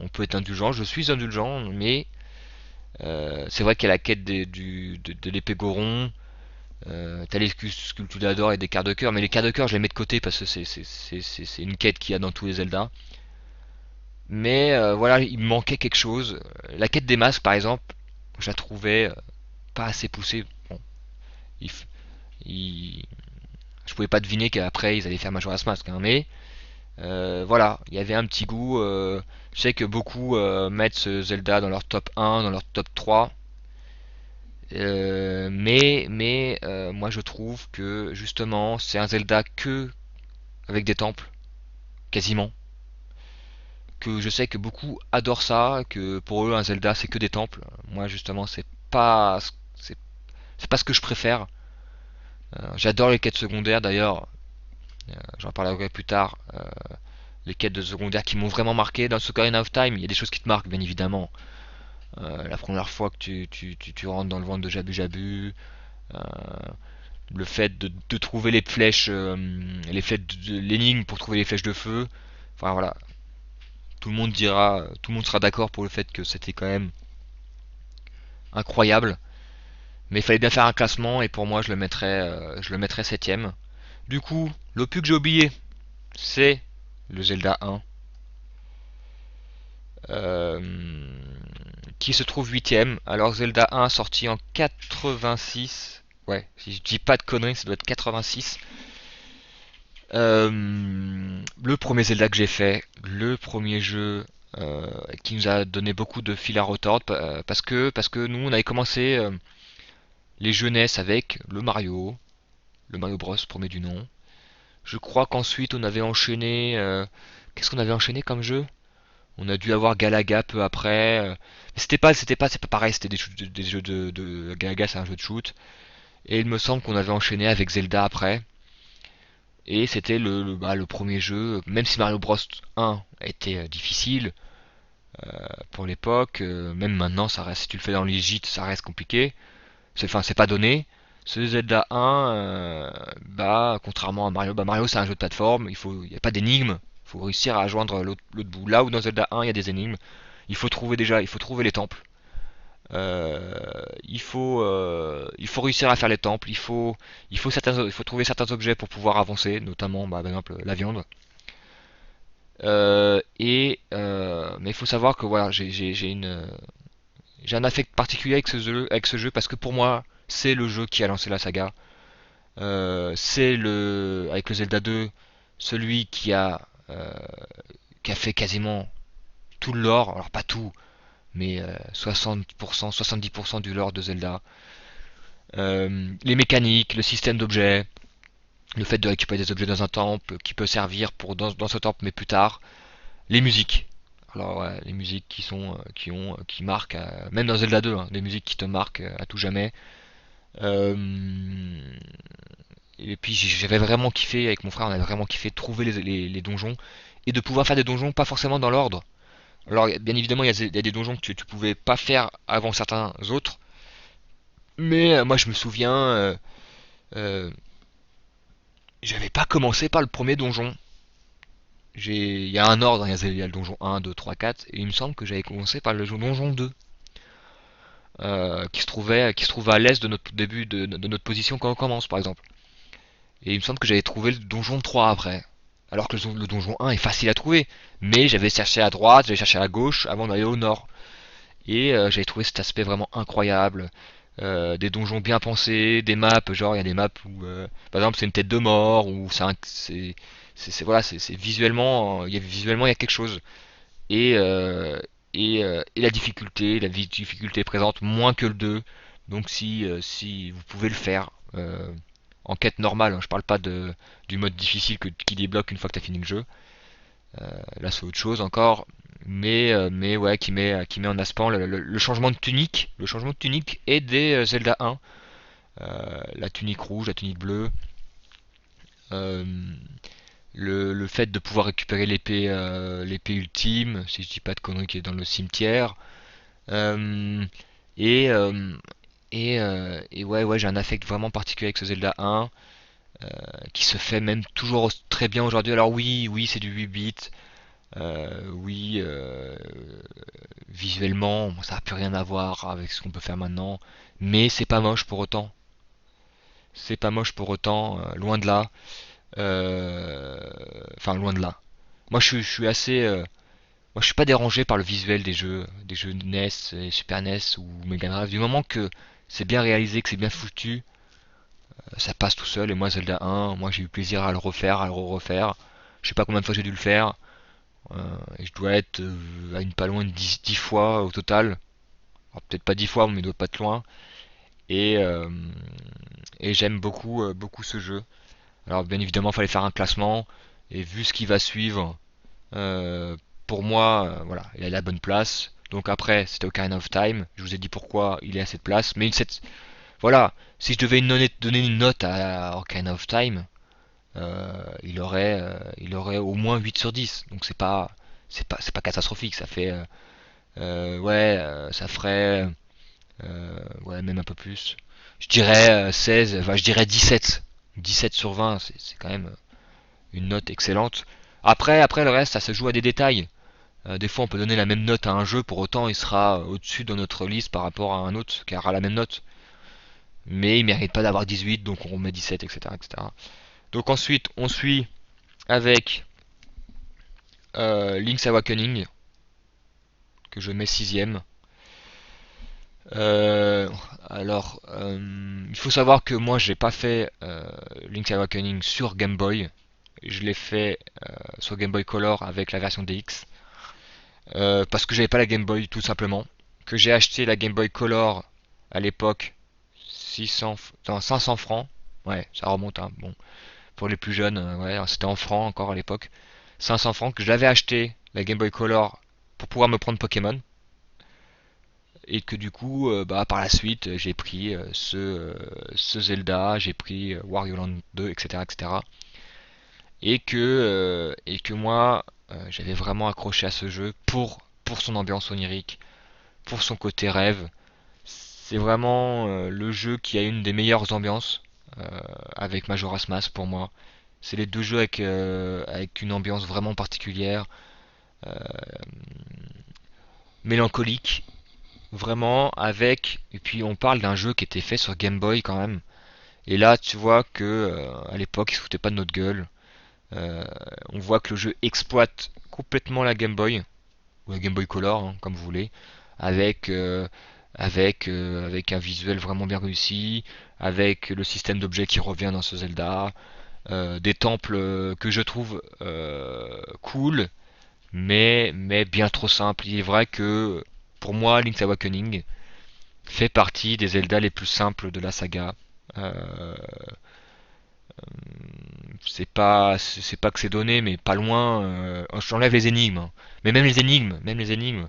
on peut être indulgent. Je suis indulgent, mais c'est vrai qu'il y a la quête de l'épée Goron. T'as les Sculptulador et des quarts de cœur, mais les quarts de cœur je les mets de côté parce que c'est une quête qu'il y a dans tous les Zelda. Mais voilà, il me manquait quelque chose. La quête des masques, par exemple, je la trouvais pas assez poussée. Bon, il, il- je pouvais pas deviner qu'après ils allaient faire Majora's Mask, hein, mais voilà, il y avait un petit goût. Je sais que beaucoup mettent ce Zelda dans leur top 1, dans leur top 3. Moi je trouve que justement c'est un Zelda que avec des temples, quasiment. Que je sais que beaucoup adorent ça, que pour eux un Zelda c'est que des temples. Moi justement c'est c'est pas ce que je préfère. J'adore les quêtes secondaires d'ailleurs, j'en parlerai plus tard. Les quêtes de secondaires qui m'ont vraiment marqué dans ce Ocarina of Time, il y a des choses qui te marquent bien évidemment. La première fois que tu rentres dans le ventre de Jabu Jabu, Euh, le fait de trouver les flèches, les flèches l'énigme pour trouver les flèches de feu. Enfin voilà, tout le monde sera d'accord pour le fait que c'était quand même incroyable. Mais il fallait bien faire un classement et pour moi je le mettrais septième. Du coup, l'opus que j'ai oublié, c'est le Zelda 1, euh, qui se trouve huitième. Alors Zelda 1 sorti en 86. Ouais, si je dis pas de conneries, ça doit être 86. Le premier Zelda que j'ai fait, le premier jeu qui nous a donné beaucoup de fil à retordre parce que nous on avait commencé les jeux NES avec le Mario Bros premier du nom. Je crois qu'ensuite on avait enchaîné qu'est-ce qu'on avait enchaîné comme jeu? On a dû avoir Galaga peu après. Mais c'est pas pareil, c'était des jeux de Galaga, c'est un jeu de shoot. Et il me semble qu'on avait enchaîné avec Zelda après. Et c'était le premier jeu, même si Mario Bros 1 était difficile pour l'époque, même maintenant ça reste, si tu le fais dans les gîtes, ça reste compliqué. C'est pas donné. Ce Zelda 1, contrairement à Mario, Mario c'est un jeu de plateforme, il y a pas d'énigmes, il faut réussir à joindre l'autre bout. Là où dans Zelda 1 il y a des énigmes, il faut trouver les temples. Il faut réussir à faire les temples. Il faut trouver certains objets pour pouvoir avancer, notamment, par exemple, la viande. Mais il faut savoir que voilà, j'ai un affect particulier avec ce jeu parce que pour moi, c'est le jeu qui a lancé la saga. Avec le Zelda 2, celui qui a fait quasiment tout le lore. Alors pas tout, mais 60%, 70% du lore de Zelda. Les mécaniques, le système d'objets, le fait de récupérer des objets dans un temple qui peut servir pour dans ce temple mais plus tard, les musiques. Alors ouais, les musiques qui marquent même dans Zelda 2, hein, les musiques qui te marquent à tout jamais. Euh, et puis j'avais vraiment kiffé avec mon frère, on avait vraiment kiffé de trouver les donjons et de pouvoir faire des donjons pas forcément dans l'ordre. Alors bien évidemment il y a des donjons que tu pouvais pas faire avant certains autres, mais moi je me souviens, euh, j'avais pas commencé par le premier donjon. Il y a un ordre, il y a le donjon 1, 2, 3, 4, et il me semble que j'avais commencé par le donjon 2, qui se trouvait à l'est de notre début de notre position quand on commence, par exemple. Et il me semble que j'avais trouvé le donjon 3 après. Alors que le donjon 1 est facile à trouver, mais j'avais cherché à droite, j'avais cherché à gauche avant d'aller au nord. Et j'avais trouvé cet aspect vraiment incroyable. Des donjons bien pensés, des maps, genre il y a des maps où, par exemple, c'est une tête de mort, ou voilà, visuellement il y a quelque chose. Et, et la difficulté est présente moins que le 2. Donc si vous pouvez le faire en quête normale, hein, je parle pas du mode difficile qui débloque une fois que tu as fini le jeu. Là c'est autre chose encore. Mais ouais, qui met en aspect le changement de tunique. Le changement de tunique et des Zelda 1. La tunique rouge, la tunique bleue. Euh, le fait de pouvoir récupérer l'épée ultime, si je dis pas de conneries, qui est dans le cimetière. Euh, et, euh, et ouais, j'ai un affect vraiment particulier avec ce Zelda 1, qui se fait même toujours très bien aujourd'hui. Alors oui, c'est du 8 bits. Oui, visuellement, ça n'a plus rien à voir avec ce qu'on peut faire maintenant. Mais c'est pas moche pour autant. C'est pas moche pour autant, loin de là. Enfin, loin de là. Moi, je suis assez. Moi, je suis pas dérangé par le visuel des jeux NES et Super NES ou Mega Drive. Du moment que c'est bien réalisé, que c'est bien foutu, ça passe tout seul. Et moi, Zelda 1, moi, j'ai eu plaisir à le refaire, à le refaire. Je sais pas combien de fois j'ai dû le faire. Et je dois être à une pas loin de 10 fois au total. Alors, peut-être pas 10 fois, mais il doit pas être loin. Et, euh, et j'aime beaucoup ce jeu. Alors, bien évidemment, il fallait faire un classement. Et vu ce qui va suivre, Euh, pour moi, voilà, il a la bonne place. Donc après, c'était Ocarina of Time. Je vous ai dit pourquoi il est à cette place. Mais voilà, si je devais donner une note à Ocarina of Time, il aurait au moins 8 sur 10. Donc c'est pas catastrophique. Ça fait, ouais, ça ferait, ouais, même un peu plus. Je dirais 16, enfin je dirais 17. 17 sur 20, c'est quand même une note excellente. Après le reste, ça se joue à des détails. Des fois, on peut donner la même note à un jeu, pour autant, il sera au-dessus de notre liste par rapport à un autre qui aura la même note. Mais il mérite pas d'avoir 18, donc on met 17, etc., etc. Donc ensuite, on suit avec Link's Awakening, que je mets sixième. Euh, il faut savoir que moi, j'ai pas fait Link's Awakening sur Game Boy. Je l'ai fait sur Game Boy Color avec la version DX. Parce que j'avais pas la Game Boy, tout simplement. Que j'ai acheté la Game Boy Color à l'époque 600, non, 500 francs. Ouais, ça remonte, hein. Bon, pour les plus jeunes, ouais, c'était en francs encore à l'époque. 500 francs que je l'avais acheté, la Game Boy Color, pour pouvoir me prendre Pokémon. Et que du coup, bah, par la suite, j'ai pris ce Zelda, j'ai pris Wario Land 2, etc., etc. Et que moi, j'avais vraiment accroché à ce jeu pour son ambiance onirique, pour son côté rêve. C'est vraiment le jeu qui a une des meilleures ambiances avec Majora's Mask pour moi. C'est les deux jeux avec une ambiance vraiment particulière, euh, mélancolique, vraiment avec. Et puis on parle d'un jeu qui était fait sur Game Boy quand même. Et là, tu vois que à l'époque, ils se foutaient pas de notre gueule. Euh, on voit que le jeu exploite complètement la Game Boy ou la Game Boy Color, hein, comme vous voulez, avec avec un visuel vraiment bien réussi, avec le système d'objets qui revient dans ce Zelda, des temples que je trouve cool, mais bien trop simples. Il est vrai que pour moi, Link's Awakening fait partie des Zelda les plus simples de la saga. Euh, c'est pas que c'est donné, mais pas loin. J'enlève les énigmes, hein. Mais même les énigmes,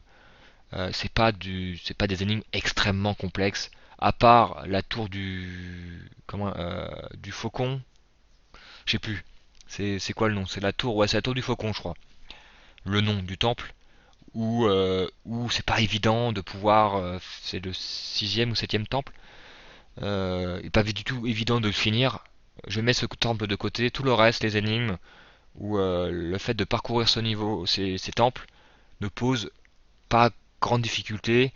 c'est pas des énigmes extrêmement complexes. À part la tour du faucon, je sais plus. C'est quoi le nom? C'est la tour, ouais, c'est la tour du faucon, je crois. Le nom du temple. Où c'est pas évident de pouvoir. C'est le sixième ou septième temple. Et pas du tout évident de le finir. Je mets ce temple de côté. Tout le reste, les énigmes, ou le fait de parcourir ce niveau, ces temples, ne pose pas grande difficulté.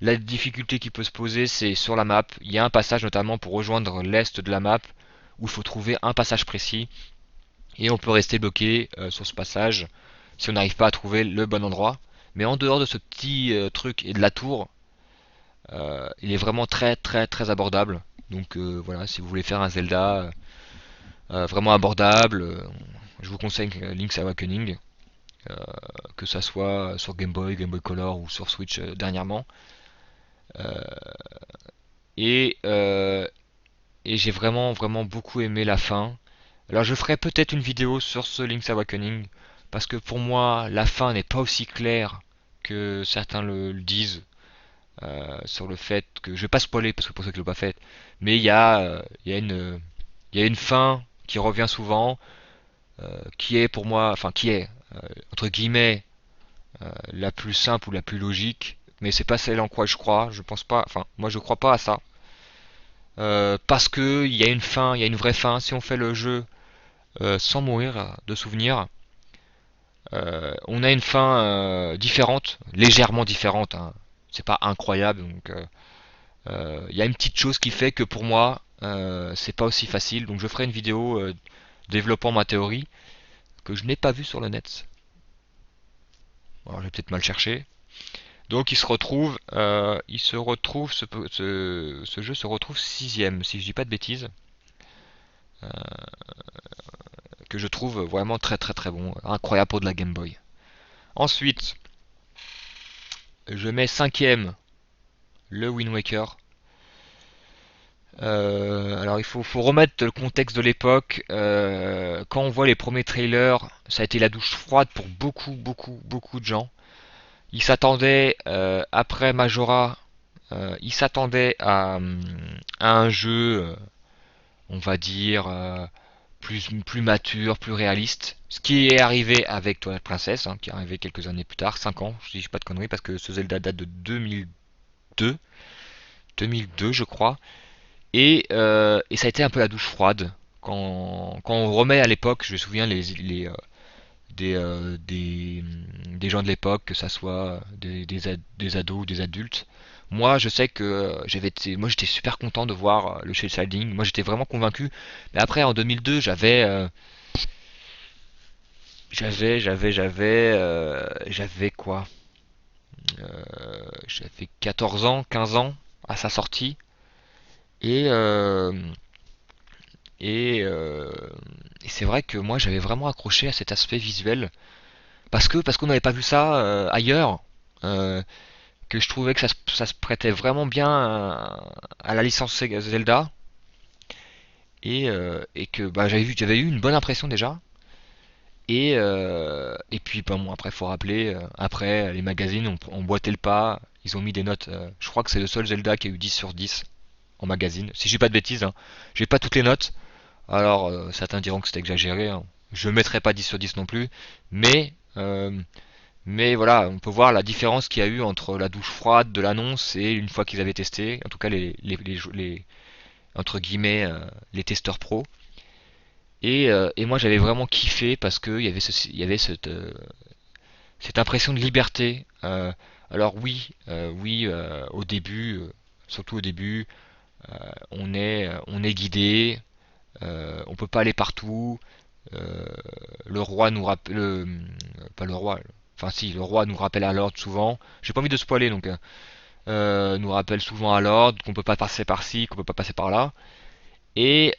La difficulté qui peut se poser, c'est sur la map. Il y a un passage notamment pour rejoindre l'est de la map où il faut trouver un passage précis et on peut rester bloqué sur ce passage si on n'arrive pas à trouver le bon endroit. Mais en dehors de ce petit truc et de la tour, il est vraiment très très très abordable. Donc voilà, si vous voulez faire un Zelda vraiment abordable, je vous conseille Link's Awakening, euh, que ça soit sur Game Boy, Game Boy Color ou sur Switch dernièrement. Et, euh, et j'ai vraiment vraiment beaucoup aimé la fin. Alors je ferai peut-être une vidéo sur ce Link's Awakening, parce que pour moi la fin n'est pas aussi claire que certains le disent, sur le fait que je vais pas spoiler parce que pour ceux qui l'ont pas fait, mais il y a une fin qui revient souvent, qui est pour moi, enfin qui est entre guillemets la plus simple ou la plus logique, mais c'est pas celle en quoi je crois. Je pense pas, enfin moi je crois pas à ça. Parce que il y a une fin, il y a une vraie fin. Si on fait le jeu sans mourir de souvenirs, on a une fin différente, légèrement différente, hein. C'est pas incroyable, donc il y a une petite chose qui fait que pour moi, c'est pas aussi facile. Donc je ferai une vidéo développant ma théorie que je n'ai pas vue sur le net. Alors j'ai peut-être mal cherché. Donc ce jeu se retrouve sixième, si je dis pas de bêtises, que je trouve vraiment très très très bon, incroyable pour de la Game Boy. Ensuite, je mets cinquième le Wind Waker. Alors faut remettre le contexte de l'époque. Quand on voit les premiers trailers, ça a été la douche froide pour beaucoup beaucoup beaucoup de gens. Ils s'attendaient après Majora, ils s'attendaient à un jeu, on va dire plus mature, plus réaliste. Ce qui est arrivé avec Twilight Princess, hein, qui est arrivé quelques années plus tard, 5 ans, je dis pas de conneries parce que ce Zelda date de 2002, je crois, Et ça a été un peu la douche froide. Quand on remet à l'époque, je me souviens des gens de l'époque, que ça soit des ados ou des adultes. Moi, je sais que moi j'étais super content de voir le shell shading. Moi, j'étais vraiment convaincu. Mais après, en 2002, j'avais quoi? J'avais 14 ans, 15 ans à sa sortie. Et, euh, et, euh, et c'est vrai que moi j'avais vraiment accroché à cet aspect visuel parce qu'on n'avait pas vu ça ailleurs. euh, que je trouvais que ça se prêtait vraiment bien à la licence Zelda et que bah, j'avais eu une bonne impression déjà. Et puis bah, bon, après faut rappeler après les magazines ont boité le pas, ils ont mis des notes. Je crois que c'est le seul Zelda qui a eu 10 sur 10 en magazine. Si j'ai pas de bêtises, hein. J'ai pas toutes les notes. Alors certains diront que c'est exagéré, hein. Je mettrai pas 10 sur 10 non plus, mais mais voilà, on peut voir la différence qu'il y a eu entre la douche froide de l'annonce et une fois qu'ils avaient testé, en tout cas entre guillemets les testeurs pro. Et moi j'avais vraiment kiffé parce qu'il y avait, il y avait cette impression de liberté. Alors oui, au début, surtout au début, on est guidé, on peut pas aller partout. Euh, le roi nous rappelle, pas le roi, enfin si, le roi nous rappelle à l'ordre souvent. J'ai pas envie de spoiler donc, nous rappelle souvent à l'ordre qu'on peut pas passer par-ci, qu'on peut pas passer par-là. Et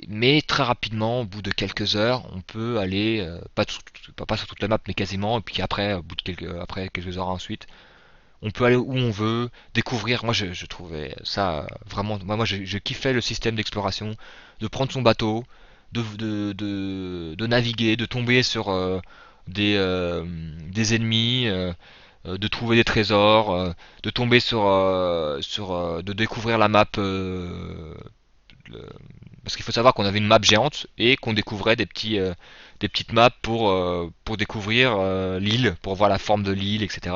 mais très rapidement, au bout de quelques heures, on peut aller pas sur toute la map, mais quasiment. Et puis après, au bout de après quelques heures ensuite, on peut aller où on veut, découvrir. Moi, je trouvais ça vraiment. Moi, je kiffais le système d'exploration, de prendre son bateau, de naviguer, de tomber sur des ennemis, de trouver des trésors, de tomber de découvrir la map. Le- Parce qu'il faut savoir qu'on avait une map géante et qu'on découvrait des petites maps pour découvrir l'île, pour voir la forme de l'île, etc.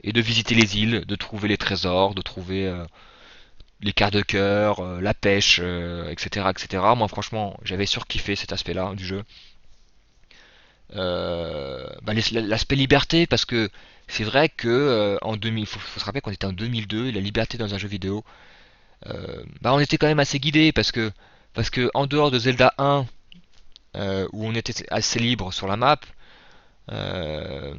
Et de visiter les îles, de trouver les trésors, de trouver les quarts de cœur, la pêche, etc., etc. Moi, franchement, j'avais surkiffé cet aspect-là du jeu. Bah, l'aspect liberté, parce que c'est vrai que en 2000, faut se rappeler qu'on était en 2002, et la liberté dans un jeu vidéo, bah, on était quand même assez guidé parce que en dehors de Zelda 1, où on était assez libre sur la map, euh,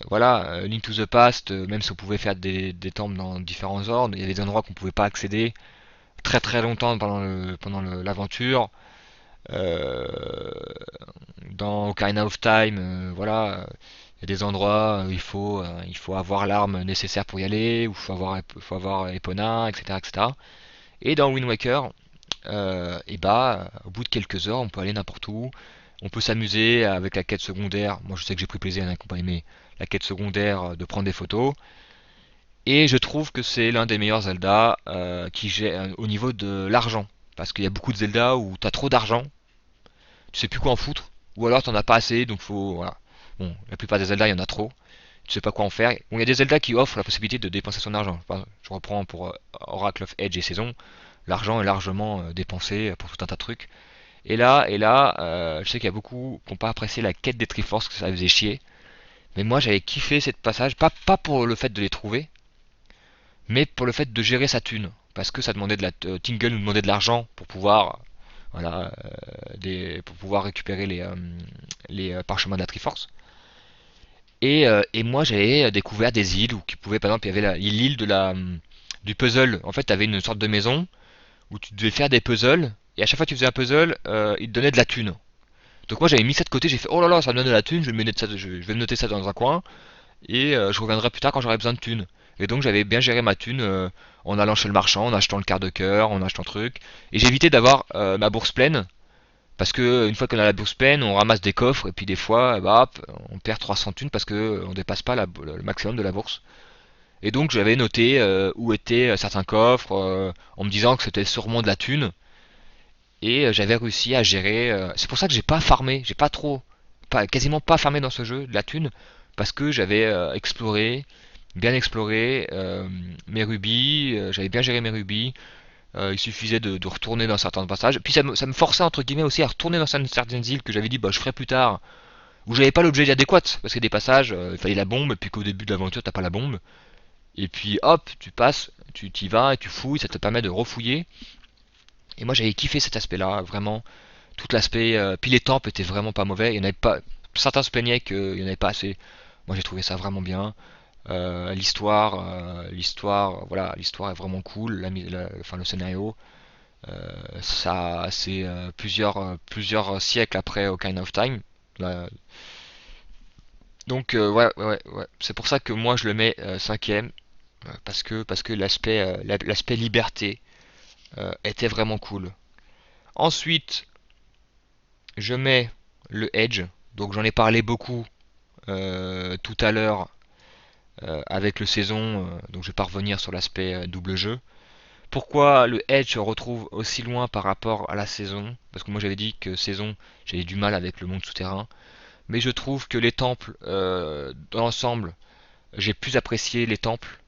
voilà, Link to the Past, même si on pouvait faire des temples dans différents ordres, il y avait des endroits qu'on pouvait pas accéder très très longtemps pendant l'aventure. Euh, dans Ocarina of Time, voilà, il y a des endroits où il faut avoir l'arme nécessaire pour y aller, où faut avoir Epona, etc., etc. Et dans Wind Waker, et bah, au bout de quelques heures, on peut aller n'importe où. On peut s'amuser avec la quête secondaire. Moi, je sais que j'ai pris plaisir, à pas aimé la quête secondaire de prendre des photos. Et je trouve que c'est l'un des meilleurs Zelda qui gère au niveau de l'argent. Parce qu'il y a beaucoup de Zelda où t'as trop d'argent, tu sais plus quoi en foutre, ou alors t'en as pas assez, donc faut. Voilà. Bon, la plupart des Zelda, il y en a trop, tu sais pas quoi en faire. Bon, il y a des Zelda qui offrent la possibilité de dépenser son argent. Je reprends pour Oracle of Edge et Saison, l'argent est largement dépensé pour tout un tas de trucs. Je sais qu'il y a beaucoup qui n'ont pas apprécié la quête des Triforce, que ça faisait chier. Mais moi, j'avais kiffé cette passage, pas pour le fait de les trouver, mais pour le fait de gérer sa thune. Parce que ça demandait Tingle nous demandait de l'argent pour pouvoir, voilà, pour pouvoir récupérer les parchemins de la Triforce. Et moi, j'avais découvert des îles où qui pouvaient, par exemple, il y avait l'île du puzzle. En fait, tu avais une sorte de maison où tu devais faire des puzzles. Et à chaque fois que tu faisais un puzzle, il te donnait de la thune. Donc moi j'avais mis ça de côté, j'ai fait oh là là ça me donne de la thune, je vais noter ça dans un coin et je reviendrai plus tard quand j'aurai besoin de thune. Et donc j'avais bien géré ma thune en allant chez le marchand, en achetant le quart de cœur, en achetant truc. Et j'ai évité d'avoir ma bourse pleine parce que une fois qu'on a la bourse pleine, on ramasse des coffres et puis des fois bah, hop, on perd 300 thunes parce que on dépasse pas le maximum de la bourse. Et donc j'avais noté où étaient certains coffres en me disant que c'était sûrement de la thune et j'avais réussi à gérer. C'est pour ça que j'ai pas farmé, j'ai pas trop, quasiment pas farmé dans ce jeu de la thune, parce que j'avais exploré, bien exploré mes rubis, j'avais bien géré mes rubis. Il suffisait de retourner dans certains passages. Puis ça me forçait entre guillemets aussi à retourner dans certaines îles que j'avais dit bah je ferai plus tard, où j'avais pas l'objet adéquat, parce que des passages, il fallait la bombe, et puis qu'au début de l'aventure t'as pas la bombe. Et puis hop, tu passes, tu t'y vas et tu fouilles, ça te permet de refouiller. Et moi j'avais kiffé cet aspect-là, vraiment. Tout l'aspect. Puis les temples étaient vraiment pas mauvais. Il y en avait pas. Certains se plaignaient qu'il n'y en avait pas assez. Moi j'ai trouvé ça vraiment bien. Voilà, l'histoire est vraiment cool. Enfin le scénario, ça, c'est plusieurs siècles après Ocarina of Time. Là, donc ouais. C'est pour ça que moi je le mets cinquième parce que l'aspect liberté était vraiment cool. Ensuite, je mets le Edge. Donc j'en ai parlé beaucoup tout à l'heure avec le saison. Donc je vais pas revenir sur l'aspect double jeu. Pourquoi le Edge se retrouve aussi loin par rapport à la saison? Parce que moi j'avais dit que saison, j'avais du mal avec le monde souterrain. Mais je trouve que les temples, dans l'ensemble, j'ai plus apprécié les temples.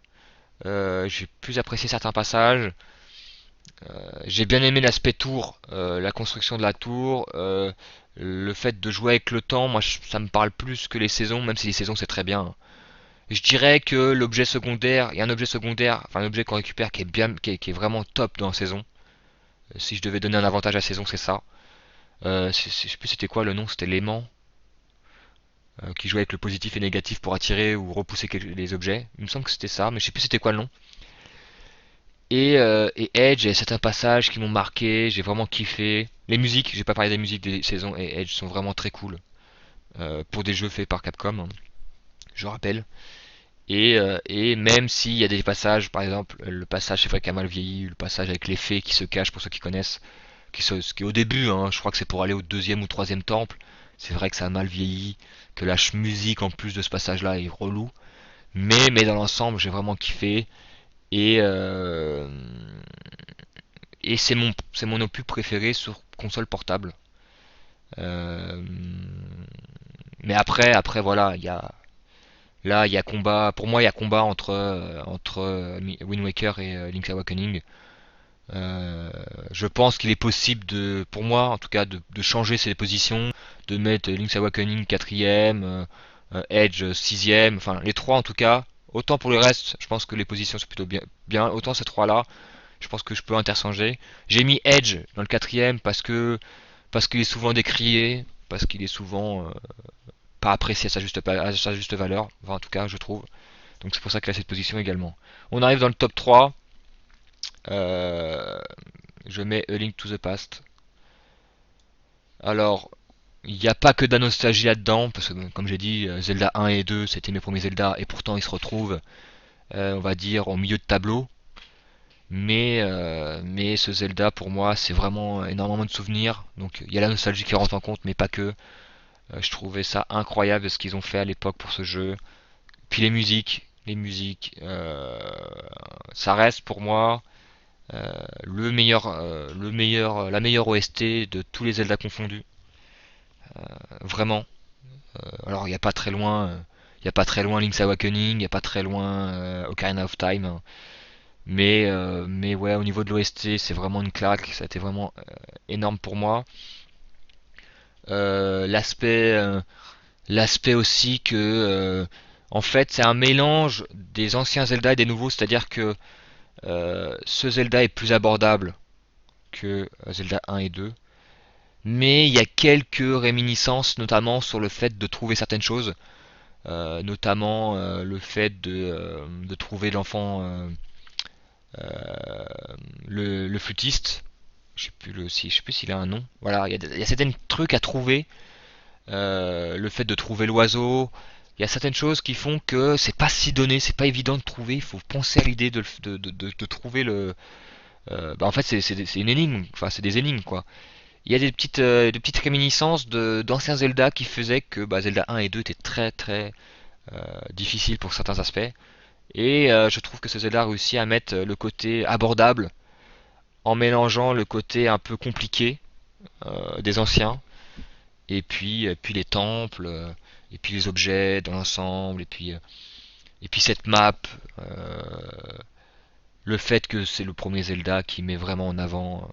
J'ai plus apprécié certains passages. J'ai bien aimé l'aspect tour, la construction de la tour, le fait de jouer avec le temps. Moi, ça me parle plus que les saisons, même si les saisons c'est très bien. Je dirais que l'objet secondaire, il y a un objet secondaire, enfin un objet qu'on récupère qui est bien, qui est vraiment top dans la saison. Si je devais donner un avantage à la saison, c'est ça. Je sais plus c'était quoi le nom, c'était l'aimant, qui jouait avec le positif et négatif pour attirer ou repousser les objets. Il me semble que c'était ça, mais je sais plus c'était quoi le nom. Et Edge, il y a certains passages qui m'ont marqué, j'ai vraiment kiffé. Les musiques, j'ai pas parlé des musiques des saisons, et Edge sont vraiment très cool. Pour des jeux faits par Capcom, hein, je rappelle. Et même s'il y a des passages, par exemple, le passage c'est vrai qui a mal vieilli, le passage avec les fées qui se cachent pour ceux qui connaissent, qui est au début, hein, je crois que c'est pour aller au deuxième ou troisième temple. C'est vrai que ça a mal vieilli, que la musique en plus de ce passage-là est relou. Mais dans l'ensemble, j'ai vraiment kiffé. Et, euh, et c'est mon opus préféré sur console portable. Euh, mais après voilà, il y a combat. Pour moi, il y a combat entre Wind Waker et Link's Awakening. Je pense qu'il est possible pour moi en tout cas, de changer ses positions, de mettre Link's Awakening quatrième, Edge sixième, enfin les trois en tout cas. Autant pour le reste, je pense que les positions sont plutôt bien. Autant ces trois-là, je pense que je peux interchanger. J'ai mis Edge dans le quatrième parce qu'il est souvent décrié, parce qu'il est souvent pas apprécié à sa juste valeur. Enfin, en tout cas, je trouve. Donc c'est pour ça qu'il a cette position également. On arrive dans le top 3. Euh, je mets A Link to the Past. Alors, il n'y a pas que de la nostalgie là-dedans, parce que comme j'ai dit, Zelda 1 et 2, c'était mes premiers Zelda, et pourtant ils se retrouvent, on va dire, au milieu de tableau. Mais ce Zelda, pour moi, c'est vraiment énormément de souvenirs. Donc il y a la nostalgie qui rentre en compte, mais pas que. Je trouvais ça incroyable ce qu'ils ont fait à l'époque pour ce jeu. Puis les musiques, ça reste pour moi la meilleure OST de tous les Zelda confondus. Vraiment. Alors il n'y a pas très loin, Link's Awakening, il n'y a pas très loin Ocarina of Time, hein. Mais ouais, au niveau de l'OST, c'est vraiment une claque. Ça a été vraiment énorme pour moi. Euh, l'aspect, euh, l'aspect aussi que, en fait, c'est un mélange des anciens Zelda et des nouveaux. C'est-à-dire que ce Zelda est plus abordable que Zelda 1 et 2. Mais il y a quelques réminiscences, notamment sur le fait de trouver certaines choses. Notamment le fait de trouver l'enfant, euh, le flûtiste. Je sais plus s'il a un nom. Voilà, il y a certains trucs à trouver. Le fait de trouver l'oiseau. Il y a certaines choses qui font que c'est pas si donné, c'est pas évident de trouver. Il faut penser à l'idée de trouver le. En fait, c'est une énigme. Enfin, c'est des énigmes quoi. Il y a des petites réminiscences d'anciens Zelda qui faisaient que Zelda 1 et 2 étaient très très difficiles pour certains aspects. Et je trouve que ce Zelda a réussi à mettre le côté abordable en mélangeant le côté un peu compliqué des anciens, et puis les temples, et puis les objets dans l'ensemble, Et puis cette map, euh, le fait que c'est le premier Zelda qui met vraiment en avant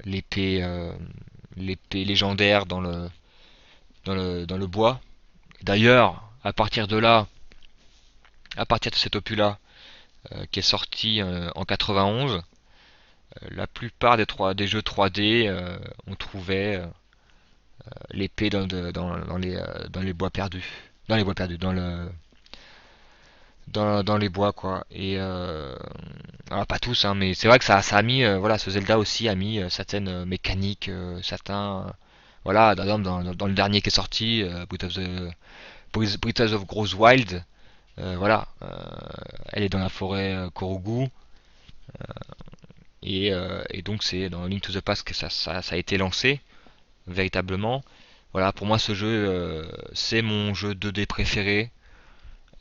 l'épée l'épée légendaire dans le bois. D'ailleurs, à partir de cet opus-là, qui est sorti en 91, la plupart des jeux 3D, on trouvait l'épée dans les bois perdus. Dans les bois perdus, dans les bois, quoi. Et alors, pas tous, hein, mais c'est vrai que ça a mis, voilà, ce Zelda aussi a mis certaines mécaniques, voilà, par exemple dans le dernier qui est sorti, Breath of Grows Wild, voilà, elle est dans la forêt Korogu, et donc c'est dans Link to the Past que ça a été lancé, véritablement. Voilà, pour moi ce jeu, c'est mon jeu 2D préféré,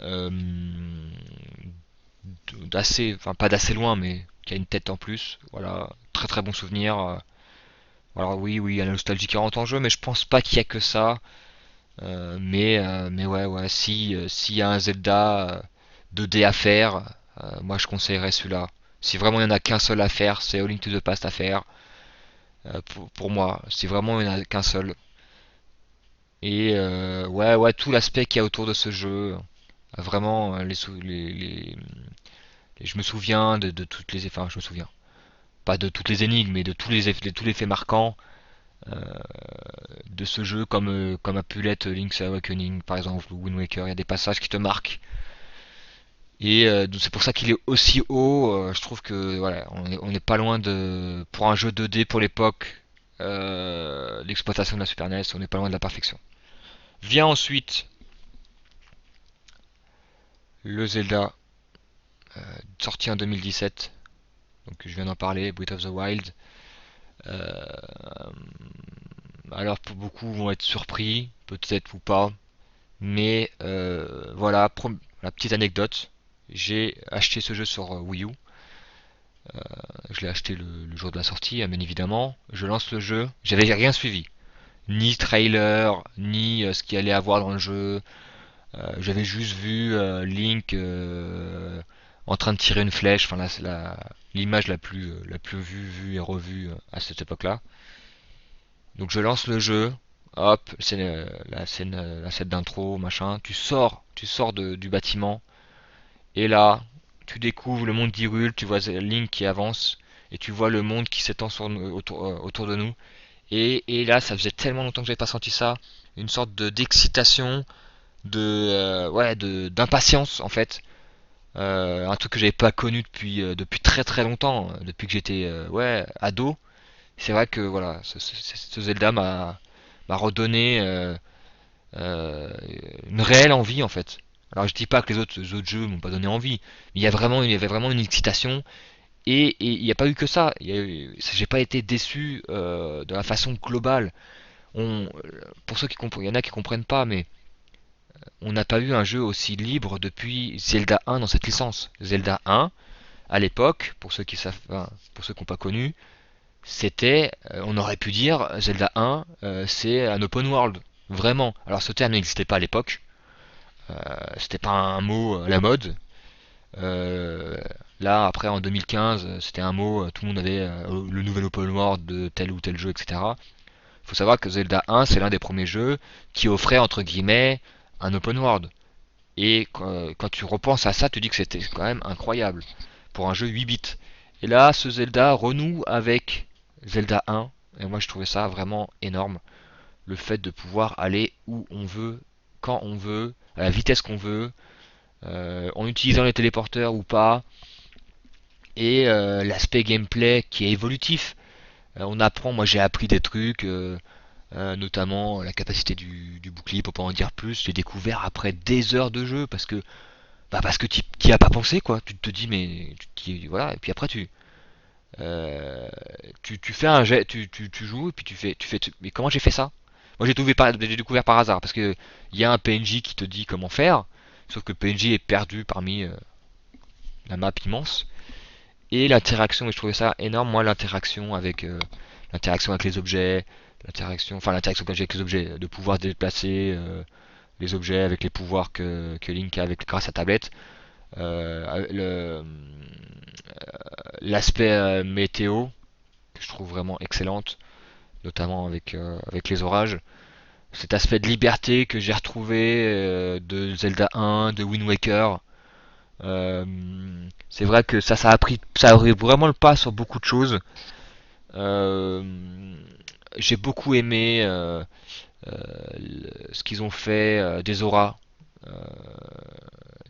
euh, d'assez, enfin pas d'assez loin, mais qui a une tête en plus. Voilà, très très bon souvenir. Alors oui, oui, il y a la nostalgie qui rentre en jeu, mais je pense pas qu'il y a que ça. Mais ouais, ouais, si s'il y a un Zelda 2D à faire, moi je conseillerais celui-là. Si vraiment il y en a qu'un seul à faire, c'est A Link to the Past à faire. Pour moi, si vraiment il n'y en a qu'un seul. Et ouais, ouais, tout l'aspect qu'il y a autour de ce jeu, vraiment je me souviens de toutes les, enfin, je me souviens pas de toutes les énigmes, mais de tous les faits marquants de ce jeu, comme a pu l'être Link's Awakening, par exemple, ou Wind Waker. Il y a des passages qui te marquent. Et c'est pour ça qu'il est aussi haut. Je trouve que voilà, on est pas loin de, pour un jeu 2D pour l'époque, l'exploitation de la Super NES, on n'est pas loin de la perfection. Vient ensuite le Zelda, sorti en 2017. Donc je viens d'en parler, Breath of the Wild. Euh, alors pour beaucoup vont être surpris, peut-être ou pas, mais voilà, la petite anecdote, j'ai acheté ce jeu sur Wii U. Je l'ai acheté le jour de la sortie, bien évidemment. Je lance le jeu, j'avais rien suivi, ni trailer, ni ce qu'il allait avoir dans le jeu. J'avais juste vu Link en train de tirer une flèche, enfin l'image la plus vue et revue à cette époque-là. Donc je lance le jeu, hop, c'est la scène d'intro, machin. Tu sors du bâtiment, et là, tu découvres le monde d'Hyrule, tu vois Link qui avance, et tu vois le monde qui s'étend autour de nous. Et là, ça faisait tellement longtemps que j'avais pas senti ça, une sorte d'excitation, ouais, d'impatience en fait. Un truc que j'avais pas connu depuis très très longtemps, depuis que j'étais ouais, ado. C'est vrai que voilà, ce Zelda m'a redonné euh, une réelle envie en fait. Alors je dis pas que les autres jeux m'ont pas donné envie, mais il y avait vraiment une excitation, et il n'y a pas eu que ça. J'ai pas été déçu de la façon globale. Pour ceux qui comprennent, il y en a qui comprennent pas, mais on n'a pas eu un jeu aussi libre depuis Zelda 1 dans cette licence. Zelda 1, à l'époque, pour ceux qui savent, enfin, pour ceux qui n'ont pas connu, c'était, on aurait pu dire, Zelda 1, c'est un open world, vraiment. Alors ce terme n'existait pas à l'époque, c'était pas un mot à la mode. Euh, Là, après, en 2015, c'était un mot, tout le monde avait le nouvel open world de tel ou tel jeu, etc. Il faut savoir que Zelda 1, c'est l'un des premiers jeux qui offrait, entre guillemets, un open world. Et quand tu repenses à ça, tu dis que c'était quand même incroyable pour un jeu 8 bits. Et là, ce Zelda renoue avec Zelda 1, et moi je trouvais ça vraiment énorme. Le fait de pouvoir aller où on veut, quand on veut, à la vitesse qu'on veut, en utilisant les téléporteurs ou pas, et l'aspect gameplay qui est évolutif. On apprend, moi j'ai appris des trucs, notamment la capacité du bouclier, pour pas en dire plus. J'ai découvert après des heures de jeu, parce que tu n'y as pas pensé, quoi. Tu te dis, mais voilà, et puis après euh, tu fais un jet, tu joues, et puis mais comment j'ai fait ça? Moi j'ai découvert par hasard, parce que il y a un PNJ qui te dit comment faire, sauf que le PNJ est perdu parmi la map immense. Et l'interaction, et je trouvais ça énorme, moi, l'interaction avec les objets, l'interaction que j'ai avec les objets, de pouvoir se déplacer, les objets avec les pouvoirs que Link a avec grâce à tablette. L'aspect météo que je trouve vraiment excellente, notamment avec les orages. Cet aspect de liberté que j'ai retrouvé de Zelda 1, de Wind Waker. Euh, c'est vrai que ça aurait vraiment le pas sur beaucoup de choses. Euh, j'ai beaucoup aimé ce qu'ils ont fait des auras. Euh,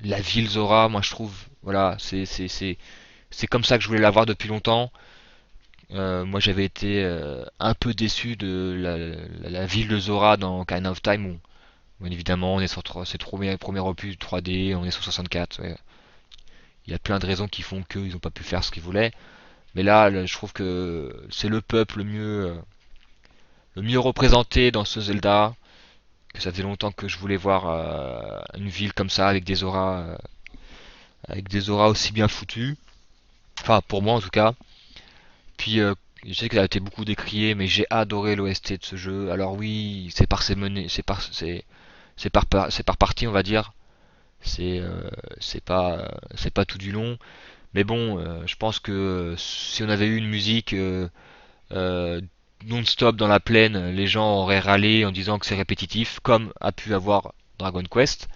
la ville Zora, moi je trouve, voilà, c'est comme ça que je voulais l'avoir depuis longtemps. Moi j'avais été un peu déçu de la ville de Zora dans Ocarina of Time où, bien évidemment, on est sur c'est trop bien, premier opus 3D, on est sur 64. Ouais. Il y a plein de raisons qui font qu'ils n'ont pas pu faire ce qu'ils voulaient. Mais là, je trouve que c'est le peuple le mieux représenté dans ce Zelda. Que ça faisait longtemps que je voulais voir une ville comme ça avec des auras aussi bien foutues. Enfin, pour moi en tout cas. Puis je sais que ça a été beaucoup décrié, mais j'ai adoré l'OST de ce jeu. Alors oui, c'est par partie, on va dire. C'est euh, c'est pas tout du long. Mais bon, je pense que si on avait eu une musique euh, non-stop dans la plaine, les gens auraient râlé en disant que c'est répétitif, comme a pu avoir Dragon Quest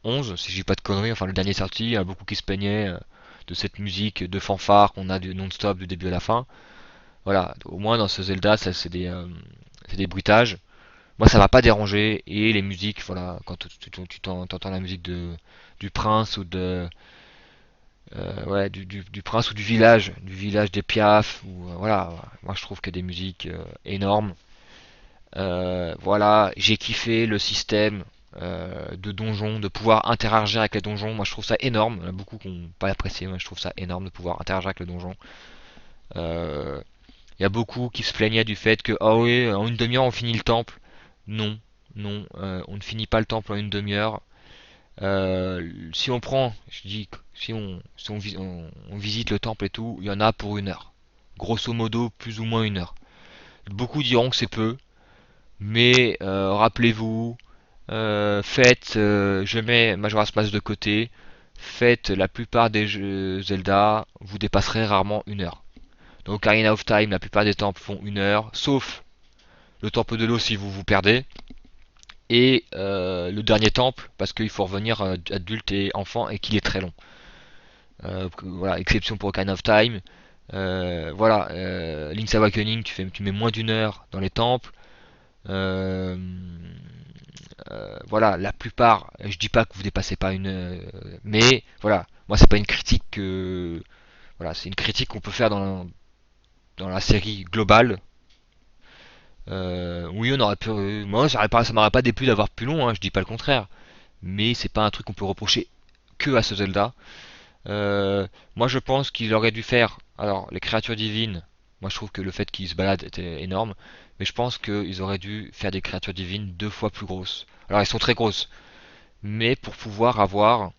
11, si je dis pas de conneries. Enfin, le dernier sorti, il y a beaucoup qui se plaignaient de cette musique de fanfare qu'on a du non-stop du début à la fin. Voilà, au moins dans ce Zelda, ça c'est des bruitages. Moi, ça m'a pas dérangé et les musiques, voilà, quand t'entends la musique du prince ou de ouais, du prince ou du village des Piaf, ou voilà, moi je trouve que des musiques énormes. Voilà, j'ai kiffé le système de donjons, de pouvoir interagir avec les donjons. Moi je trouve ça énorme. Il y en a beaucoup qui n'ont pas apprécié, moi je trouve ça énorme de pouvoir interagir avec le donjon. Euh, Il y a beaucoup qui se plaignaient du fait que, ah oui, en une demi-heure on finit le temple. Non, non, on ne finit pas le temple en une demi-heure. Si on prend, je dis, on visite le temple et tout, il y en a pour une heure. Grosso modo, plus ou moins une heure. Beaucoup diront que c'est peu, mais rappelez-vous, je mets Majora's Mask de côté, faites la plupart des jeux Zelda, vous dépasserez rarement une heure. Donc Ocarina of Time, la plupart des temples font une heure, sauf le temple de l'eau si vous vous perdez, et le dernier temple, parce qu'il faut revenir adulte et enfant, et qu'il est très long. Voilà, exception pour Ocarina of Time. Voilà, Link's Awakening, tu mets moins d'une heure dans les temples. Euh, voilà, la plupart, je dis pas que vous dépassez pas une, mais voilà, moi c'est pas une critique que, voilà, c'est une critique qu'on peut faire dans la série globale. Oui, on aurait pu, moi ça m'aurait pas déplu d'avoir plus long, hein, je dis pas le contraire, mais c'est pas un truc qu'on peut reprocher que à ce Zelda. Moi je pense qu'il aurait dû faire, alors les créatures divines, moi je trouve que le fait qu'ils se baladent était énorme, mais je pense qu'ils auraient dû faire des créatures divines deux fois plus grosses. Alors elles sont très grosses, mais pour pouvoir avoir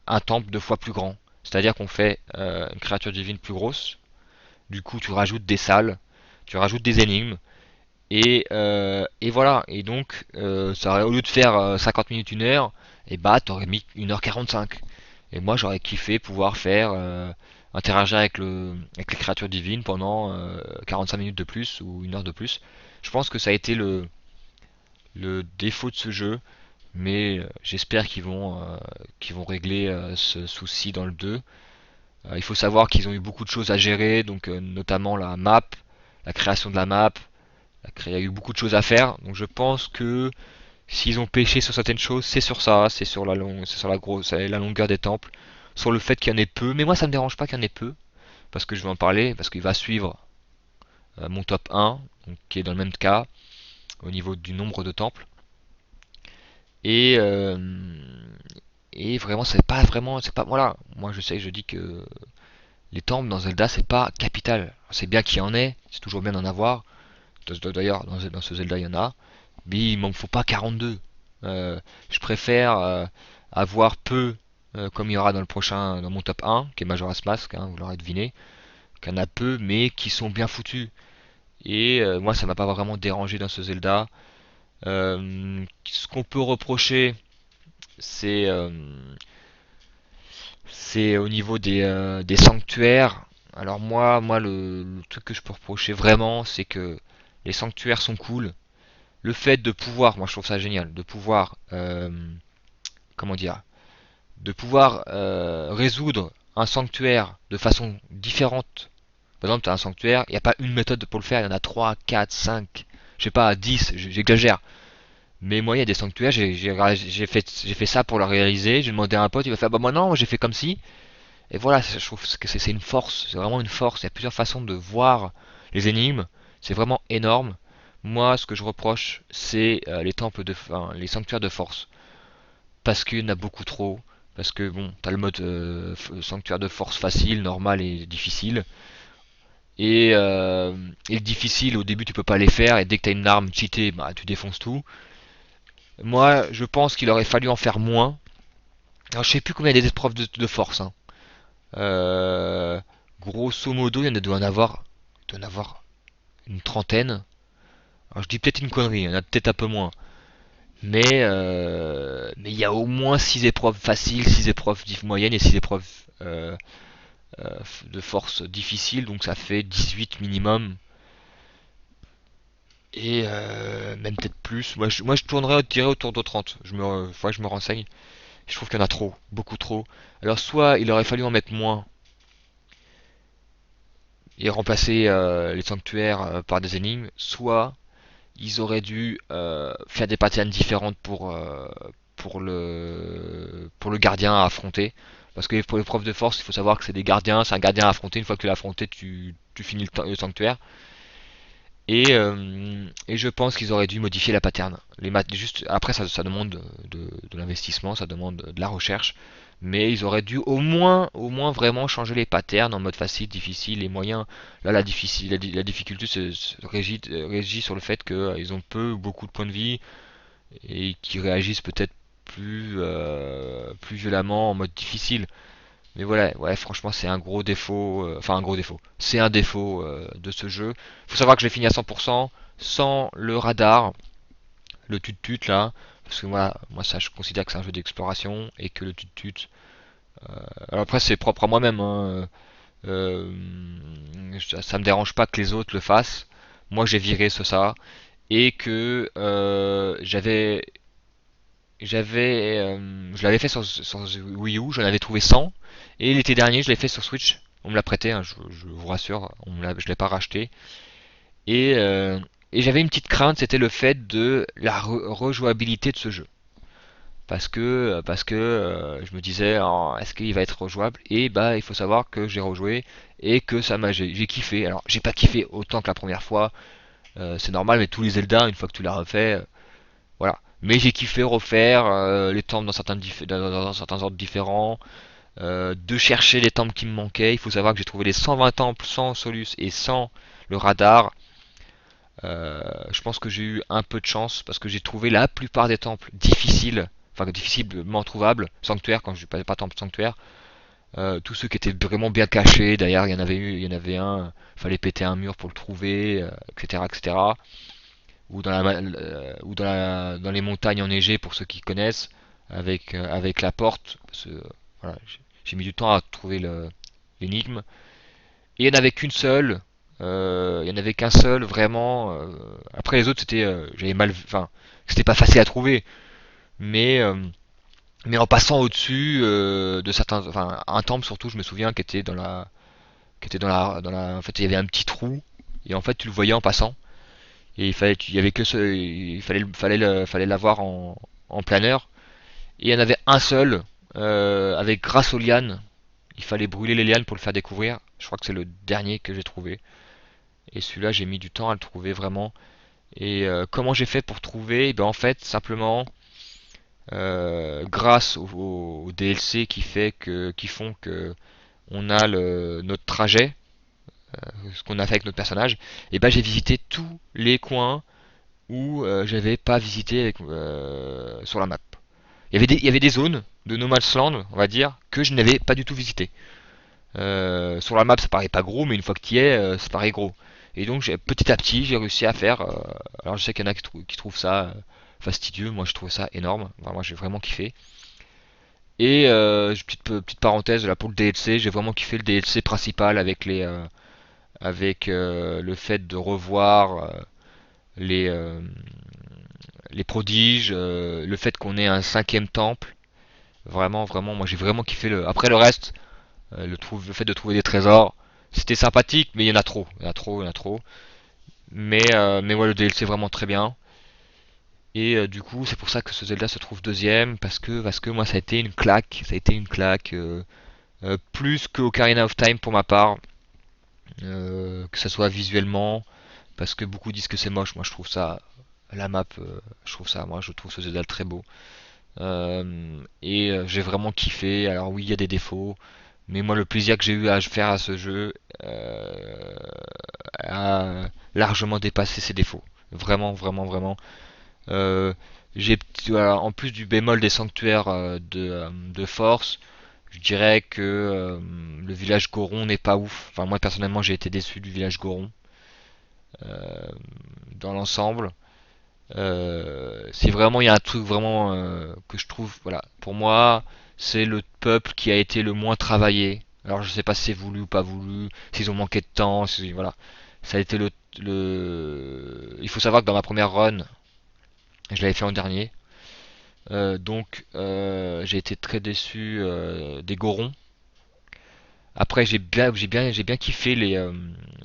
un temple deux fois plus grand. C'est-à-dire qu'on fait une créature divine plus grosse, du coup tu rajoutes des salles, tu rajoutes des énigmes, et voilà. Et donc, au lieu de faire 50 minutes, une heure, et bah t'aurais mis 1h45. Et moi j'aurais kiffé pouvoir faire interagir avec les créatures divines pendant 45 minutes de plus ou une heure de plus. Je pense que ça a été le défaut de ce jeu, mais j'espère qu'ils vont régler ce souci dans le 2. Il faut savoir qu'ils ont eu beaucoup de choses à gérer, donc notamment la map, la création de la map. Il y a eu beaucoup de choses à faire, donc je pense que s'ils ont pêché sur certaines choses, c'est sur ça, c'est sur la longueur des temples, sur le fait qu'il y en ait peu. Mais moi, ça me dérange pas qu'il y en ait peu, parce que je vais en parler, parce qu'il va suivre mon top 1, donc, qui est dans le même cas au niveau du nombre de temples. Et et vraiment, c'est pas, voilà. Moi, je sais, je dis que les temples dans Zelda, c'est pas capital. C'est bien qu'il y en ait, c'est toujours bien d'en avoir. D'ailleurs, dans ce Zelda, il y en a. Mais il m'en faut pas 42. Je préfère avoir peu, comme il y aura dans le prochain, dans mon top 1, qui est Majora's Mask, hein, vous l'aurez deviné, qu'il y en a peu, mais qui sont bien foutus. Et moi, ça m'a pas vraiment dérangé dans ce Zelda. Ce qu'on peut reprocher, c'est c'est au niveau des sanctuaires. Alors moi le truc que je peux reprocher vraiment, c'est que les sanctuaires sont cool. Le fait de pouvoir, moi je trouve ça génial, de pouvoir, comment dire, de pouvoir résoudre un sanctuaire de façon différente. Par exemple, tu as un sanctuaire, il n'y a pas une méthode pour le faire, il y en a 3, 4, 5, je sais pas, 10, j'exagère. Mais moi, il y a des sanctuaires, j'ai fait ça pour le réaliser, j'ai demandé à un pote, il va faire, bah moi non, j'ai fait comme si. Et voilà, je trouve que c'est une force, c'est vraiment une force. Il y a plusieurs façons de voir les énigmes, c'est vraiment énorme. Moi, ce que je reproche, c'est les temples enfin, les sanctuaires de force, parce qu'il y en a beaucoup trop. Parce que bon, t'as le mode sanctuaire de force facile, normal et difficile. Et le difficile, au début, tu peux pas les faire, et dès que t'as une arme cheatée, bah tu défonces tout. Moi, je pense qu'il aurait fallu en faire moins. Alors, je sais plus combien il y a des épreuves de force, hein. Euh, Grosso modo, il doit en avoir une trentaine. Alors je dis peut-être une connerie, il y en a peut-être un peu moins. Mais il y a au moins 6 épreuves faciles, 6 épreuves moyennes et 6 épreuves de force difficiles, donc ça fait 18 minimum. Et même peut-être plus. Moi je tournerais tirer autour de 30. Faudrait que je me renseigne. Je trouve qu'il y en a trop, beaucoup trop. Alors soit il aurait fallu en mettre moins et remplacer les sanctuaires par des énigmes, soit ils auraient dû faire des patterns différentes pour le gardien à affronter. Parce que pour les preuves de force, il faut savoir que c'est des gardiens, c'est un gardien à affronter. Une fois que tu l'as affronté, tu finis le sanctuaire. Et je pense qu'ils auraient dû modifier la pattern. Juste, après, ça demande de l'investissement, ça demande de la recherche. Mais ils auraient dû au moins vraiment changer les patterns en mode facile, difficile et moyen. Là, la difficulté régit sur le fait qu'ils ont peu ou beaucoup de points de vie et qu'ils réagissent peut-être plus violemment en mode difficile. Mais voilà, ouais, franchement, c'est un gros défaut. Enfin, un gros défaut. C'est un défaut de ce jeu. Faut savoir que je l'ai fini à 100% sans le radar, le tut-tut là. Parce que moi, ça, je considère que c'est un jeu d'exploration et que le tut-tut. Alors après, c'est propre à moi-même, hein. Ça me dérange pas que les autres le fassent. Moi, j'ai viré ça. Et que je l'avais fait sur Wii U, j'en avais trouvé 100. Et l'été dernier, je l'ai fait sur Switch. On me l'a prêté, hein, je vous rassure, je l'ai pas racheté. Et, euh, et j'avais une petite crainte, c'était le fait de la rejouabilité de ce jeu. Parce que je me disais, oh, est-ce qu'il va être rejouable? Et bah, il faut savoir que j'ai rejoué et que j'ai kiffé. Alors, j'ai pas kiffé autant que la première fois, c'est normal, mais tous les Zelda, une fois que tu l'as refait, voilà. Mais j'ai kiffé refaire les temples dans certains ordres différents, de chercher les temples qui me manquaient. Il faut savoir que j'ai trouvé les 120 temples sans Solus et sans le radar. Je pense que j'ai eu un peu de chance parce que j'ai trouvé la plupart des temples difficiles, enfin difficilement trouvables, sanctuaires quand je pas temple sanctuaire. Tous ceux qui étaient vraiment bien cachés, d'ailleurs il y en avait un, fallait péter un mur pour le trouver, etc., etc. Dans les montagnes enneigées pour ceux qui connaissent, avec la porte. Parce que, voilà, j'ai mis du temps à trouver l'énigme. Et il n'y en avait qu'une seule. Il y en avait qu'un seul vraiment. Après les autres c'était j'avais mal, enfin c'était pas facile à trouver. Mais mais en passant au-dessus de certains, enfin un temple surtout, je me souviens qui était en fait il y avait un petit trou et en fait tu le voyais en passant. Et il y avait que ce, il fallait l'avoir en planeur. Et il y en avait un seul, avec grâce aux lianes. Il fallait brûler les lianes pour le faire découvrir. Je crois que c'est le dernier que j'ai trouvé. Et celui-là, j'ai mis du temps à le trouver vraiment. Et comment j'ai fait pour trouver? Ben en fait, simplement, grâce au DLC qui font que on a notre trajet, ce qu'on a fait avec notre personnage, et ben j'ai visité tous les coins où j'avais pas visité sur la map. Il y avait des zones de No Man's Land, on va dire, que je n'avais pas du tout visité. Sur la map, ça paraît pas gros, mais une fois que tu y es, ça paraît gros. Et donc petit à petit j'ai réussi à faire. Alors je sais qu'il y en a qui trouvent ça fastidieux, moi je trouve ça énorme. Enfin, moi j'ai vraiment kiffé. Et petite parenthèse là pour le DLC, j'ai vraiment kiffé le DLC principal avec le fait de revoir les euh, les prodiges, le fait qu'on ait un cinquième temple. Vraiment, vraiment, moi j'ai vraiment kiffé le. Après le reste, le fait de trouver des trésors, c'était sympathique, mais il y en a trop, il y en a trop, il y en a trop. Mais ouais, le DLC est vraiment très bien. Et du coup, c'est pour ça que ce Zelda se trouve deuxième, parce que moi ça a été une claque, ça a été une claque, plus que Ocarina of Time pour ma part, que ça soit visuellement, parce que beaucoup disent que c'est moche, moi je trouve ça, la map, moi je trouve ce Zelda très beau. J'ai vraiment kiffé. Alors oui, il y a des défauts, mais moi le plaisir que j'ai eu à faire à ce jeu a largement dépassé ses défauts. Vraiment, vraiment, vraiment. Euh, voilà, en plus du bémol des sanctuaires de force, je dirais que le village Goron n'est pas ouf. Enfin moi personnellement j'ai été déçu du village Goron euh, dans l'ensemble. Si vraiment il y a un truc vraiment que je trouve, voilà, pour moi, c'est le peuple qui a été le moins travaillé. Alors je sais pas si c'est voulu ou pas voulu, s'ils ont manqué de temps, voilà. Ça a été Il faut savoir que dans ma première run, je l'avais fait en dernier, j'ai été très déçu des Gorons. Après j'ai bien kiffé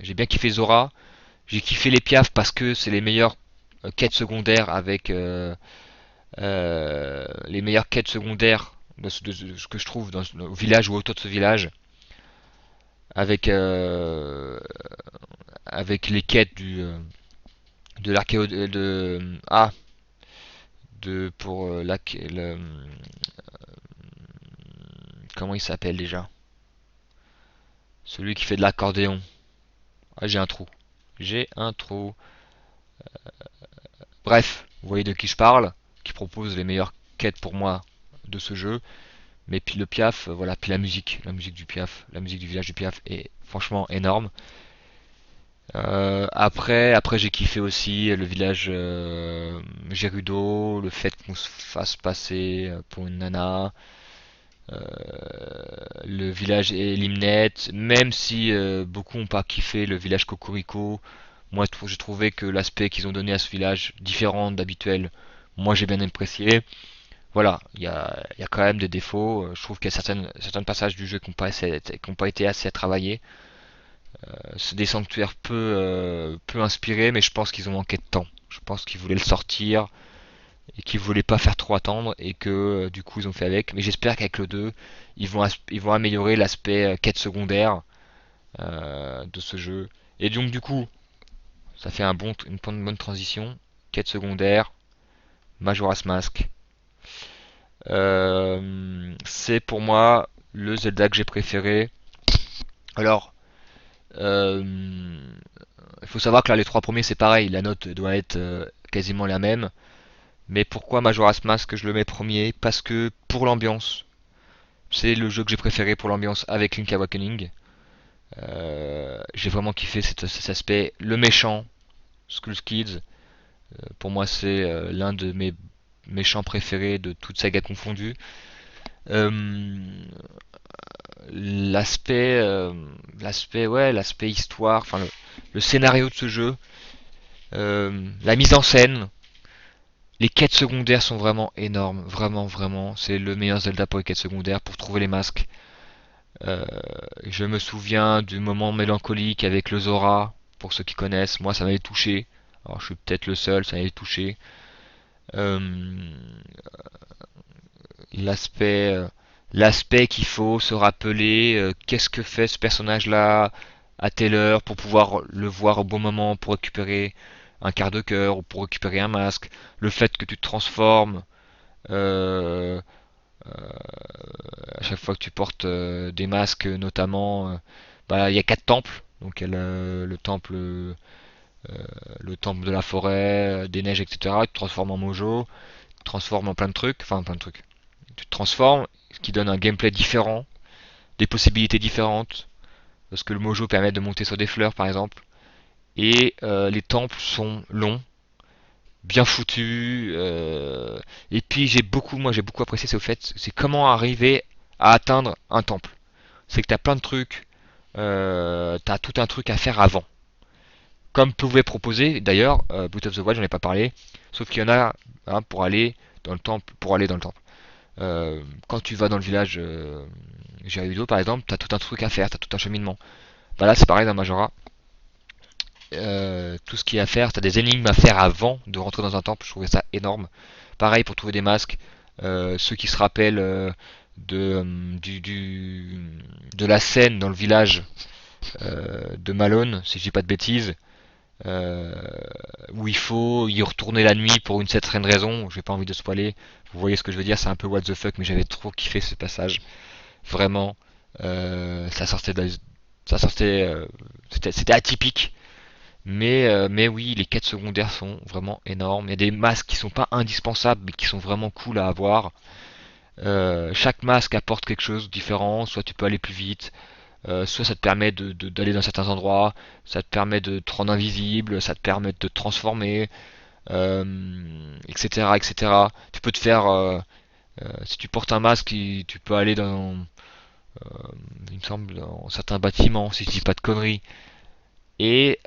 j'ai bien kiffé Zora. J'ai kiffé les Piaf parce que c'est les meilleures quêtes secondaires avec les meilleures quêtes secondaires de ce que je trouve au village ou autour de ce village, avec avec les quêtes de l'archéo de de pour comment il s'appelle déjà, celui qui fait de l'accordéon. Ah, j'ai un trou. Bref, vous voyez de qui je parle, qui propose les meilleures quêtes pour moi de ce jeu. Mais puis le Piaf, voilà, puis la musique du Piaf, la musique du village du Piaf est franchement énorme. Après j'ai kiffé aussi le village Gerudo, le fait qu'on se fasse passer pour une nana, euh, le village Elimnet, même si beaucoup ont pas kiffé le village Cocorico, moi j'ai trouvé que l'aspect qu'ils ont donné à ce village, différent d'habituel, moi j'ai bien apprécié. Voilà, il y a quand même des défauts. Je trouve qu'il y a certains passages du jeu qui n'ont pas été assez travaillés. C'est des sanctuaires peu inspirés, mais je pense qu'ils ont manqué de temps. Je pense qu'ils voulaient le sortir et qu'ils voulaient pas faire trop attendre et que du coup ils ont fait avec. Mais j'espère qu'avec le 2, ils vont améliorer l'aspect quête secondaire de ce jeu. Et donc du coup, ça fait une bonne transition. Quête secondaire, Majora's Mask. C'est pour moi le Zelda que j'ai préféré. Alors, euh, il faut savoir que là, les trois premiers, c'est pareil. La note doit être quasiment la même. Mais pourquoi Majora's Mask je le mets premier? Parce que pour l'ambiance, c'est le jeu que j'ai préféré pour l'ambiance avec Link Awakening. J'ai vraiment kiffé cet aspect. Le méchant, Skull Kids, pour moi, c'est l'un de mes méchants préférés de toute saga confondue. Euh, l'aspect histoire, enfin le scénario de ce jeu, la mise en scène, les quêtes secondaires sont vraiment énormes, vraiment vraiment. C'est le meilleur Zelda pour les quêtes secondaires, pour trouver les masques. Euh, je me souviens du moment mélancolique avec le Zora, pour ceux qui connaissent, moi ça m'avait touché. Alors je suis peut-être le seul, ça m'avait touché. Euh, l'aspect euh, l'aspect qu'il faut se rappeler qu'est-ce que fait ce personnage là à telle heure pour pouvoir le voir au bon moment pour récupérer un quart de cœur ou pour récupérer un masque, le fait que tu te transformes euh, à chaque fois que tu portes des masques notamment, bah, il y a quatre temples, donc il y a le temple de la forêt, des neiges, etc. Tu te transformes en Mojo, tu te transformes en plein de trucs, enfin plein de trucs, tu te transformes, ce qui donne un gameplay différent, des possibilités différentes, parce que le Mojo permet de monter sur des fleurs par exemple, et les temples sont longs, bien foutus, et puis j'ai beaucoup apprécié, c'est au fait, c'est comment arriver à atteindre un temple. C'est que t'as plein de trucs, t'as tout un truc à faire avant. Comme pouvait proposer d'ailleurs Breath of the Wild, j'en ai pas parlé, sauf qu'il y en a hein, pour aller dans le temple. Quand tu vas dans le village Gerudo par exemple, t'as tout un truc à faire, t'as tout un cheminement. Bah là c'est pareil dans Majora. Tout ce qu'il y a à faire, t'as des énigmes à faire avant de rentrer dans un temple, je trouvais ça énorme. Pareil pour trouver des masques, ceux qui se rappellent de, de la scène dans le village de Malone, si je dis pas de bêtises, euh, où il faut y retourner la nuit pour une certaine raison, j'ai pas envie de spoiler, vous voyez ce que je veux dire, c'est un peu what the fuck, mais j'avais trop kiffé ce passage, vraiment, ça sortait, ça sortait, c'était atypique, mais oui, les quêtes secondaires sont vraiment énormes, il y a des masques qui sont pas indispensables, mais qui sont vraiment cool à avoir, chaque masque apporte quelque chose de différent, soit tu peux aller plus vite, soit ça te permet d'aller dans certains endroits, ça te permet de te rendre invisible, ça te permet de te transformer, etc., etc. Tu peux te faire, si tu portes un masque, tu peux aller dans, il me semble, dans certains bâtiments, si je dis pas de conneries. Et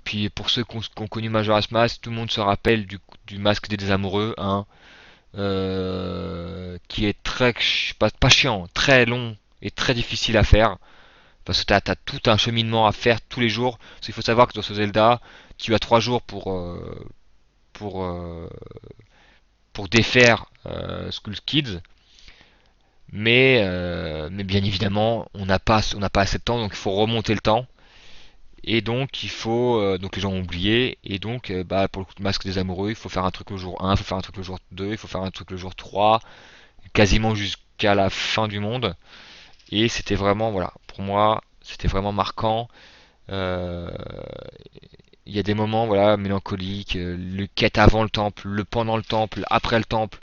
puis pour ceux qui ont connu Majora's Mask, tout le monde se rappelle du masque des amoureux, hein, qui est très, pas chiant, très long et très difficile à faire. Parce que t'as tout un cheminement à faire tous les jours. Parce qu'il faut savoir que dans ce Zelda, tu as 3 jours pour, euh, pour défaire Skull Kids. Mais bien évidemment, on n'a pas assez de temps, donc il faut remonter le temps. Et donc il faut, donc les gens ont oublié, et donc bah, pour le coup de masque des amoureux, il faut faire un truc le jour 1, il faut faire un truc le jour 2, il faut faire un truc le jour 3, quasiment jusqu'à la fin du monde. Et c'était vraiment, voilà, pour moi, c'était vraiment marquant. Euh, Il y a des moments, voilà, mélancoliques, le quête avant le temple, le pendant le temple, après le temple.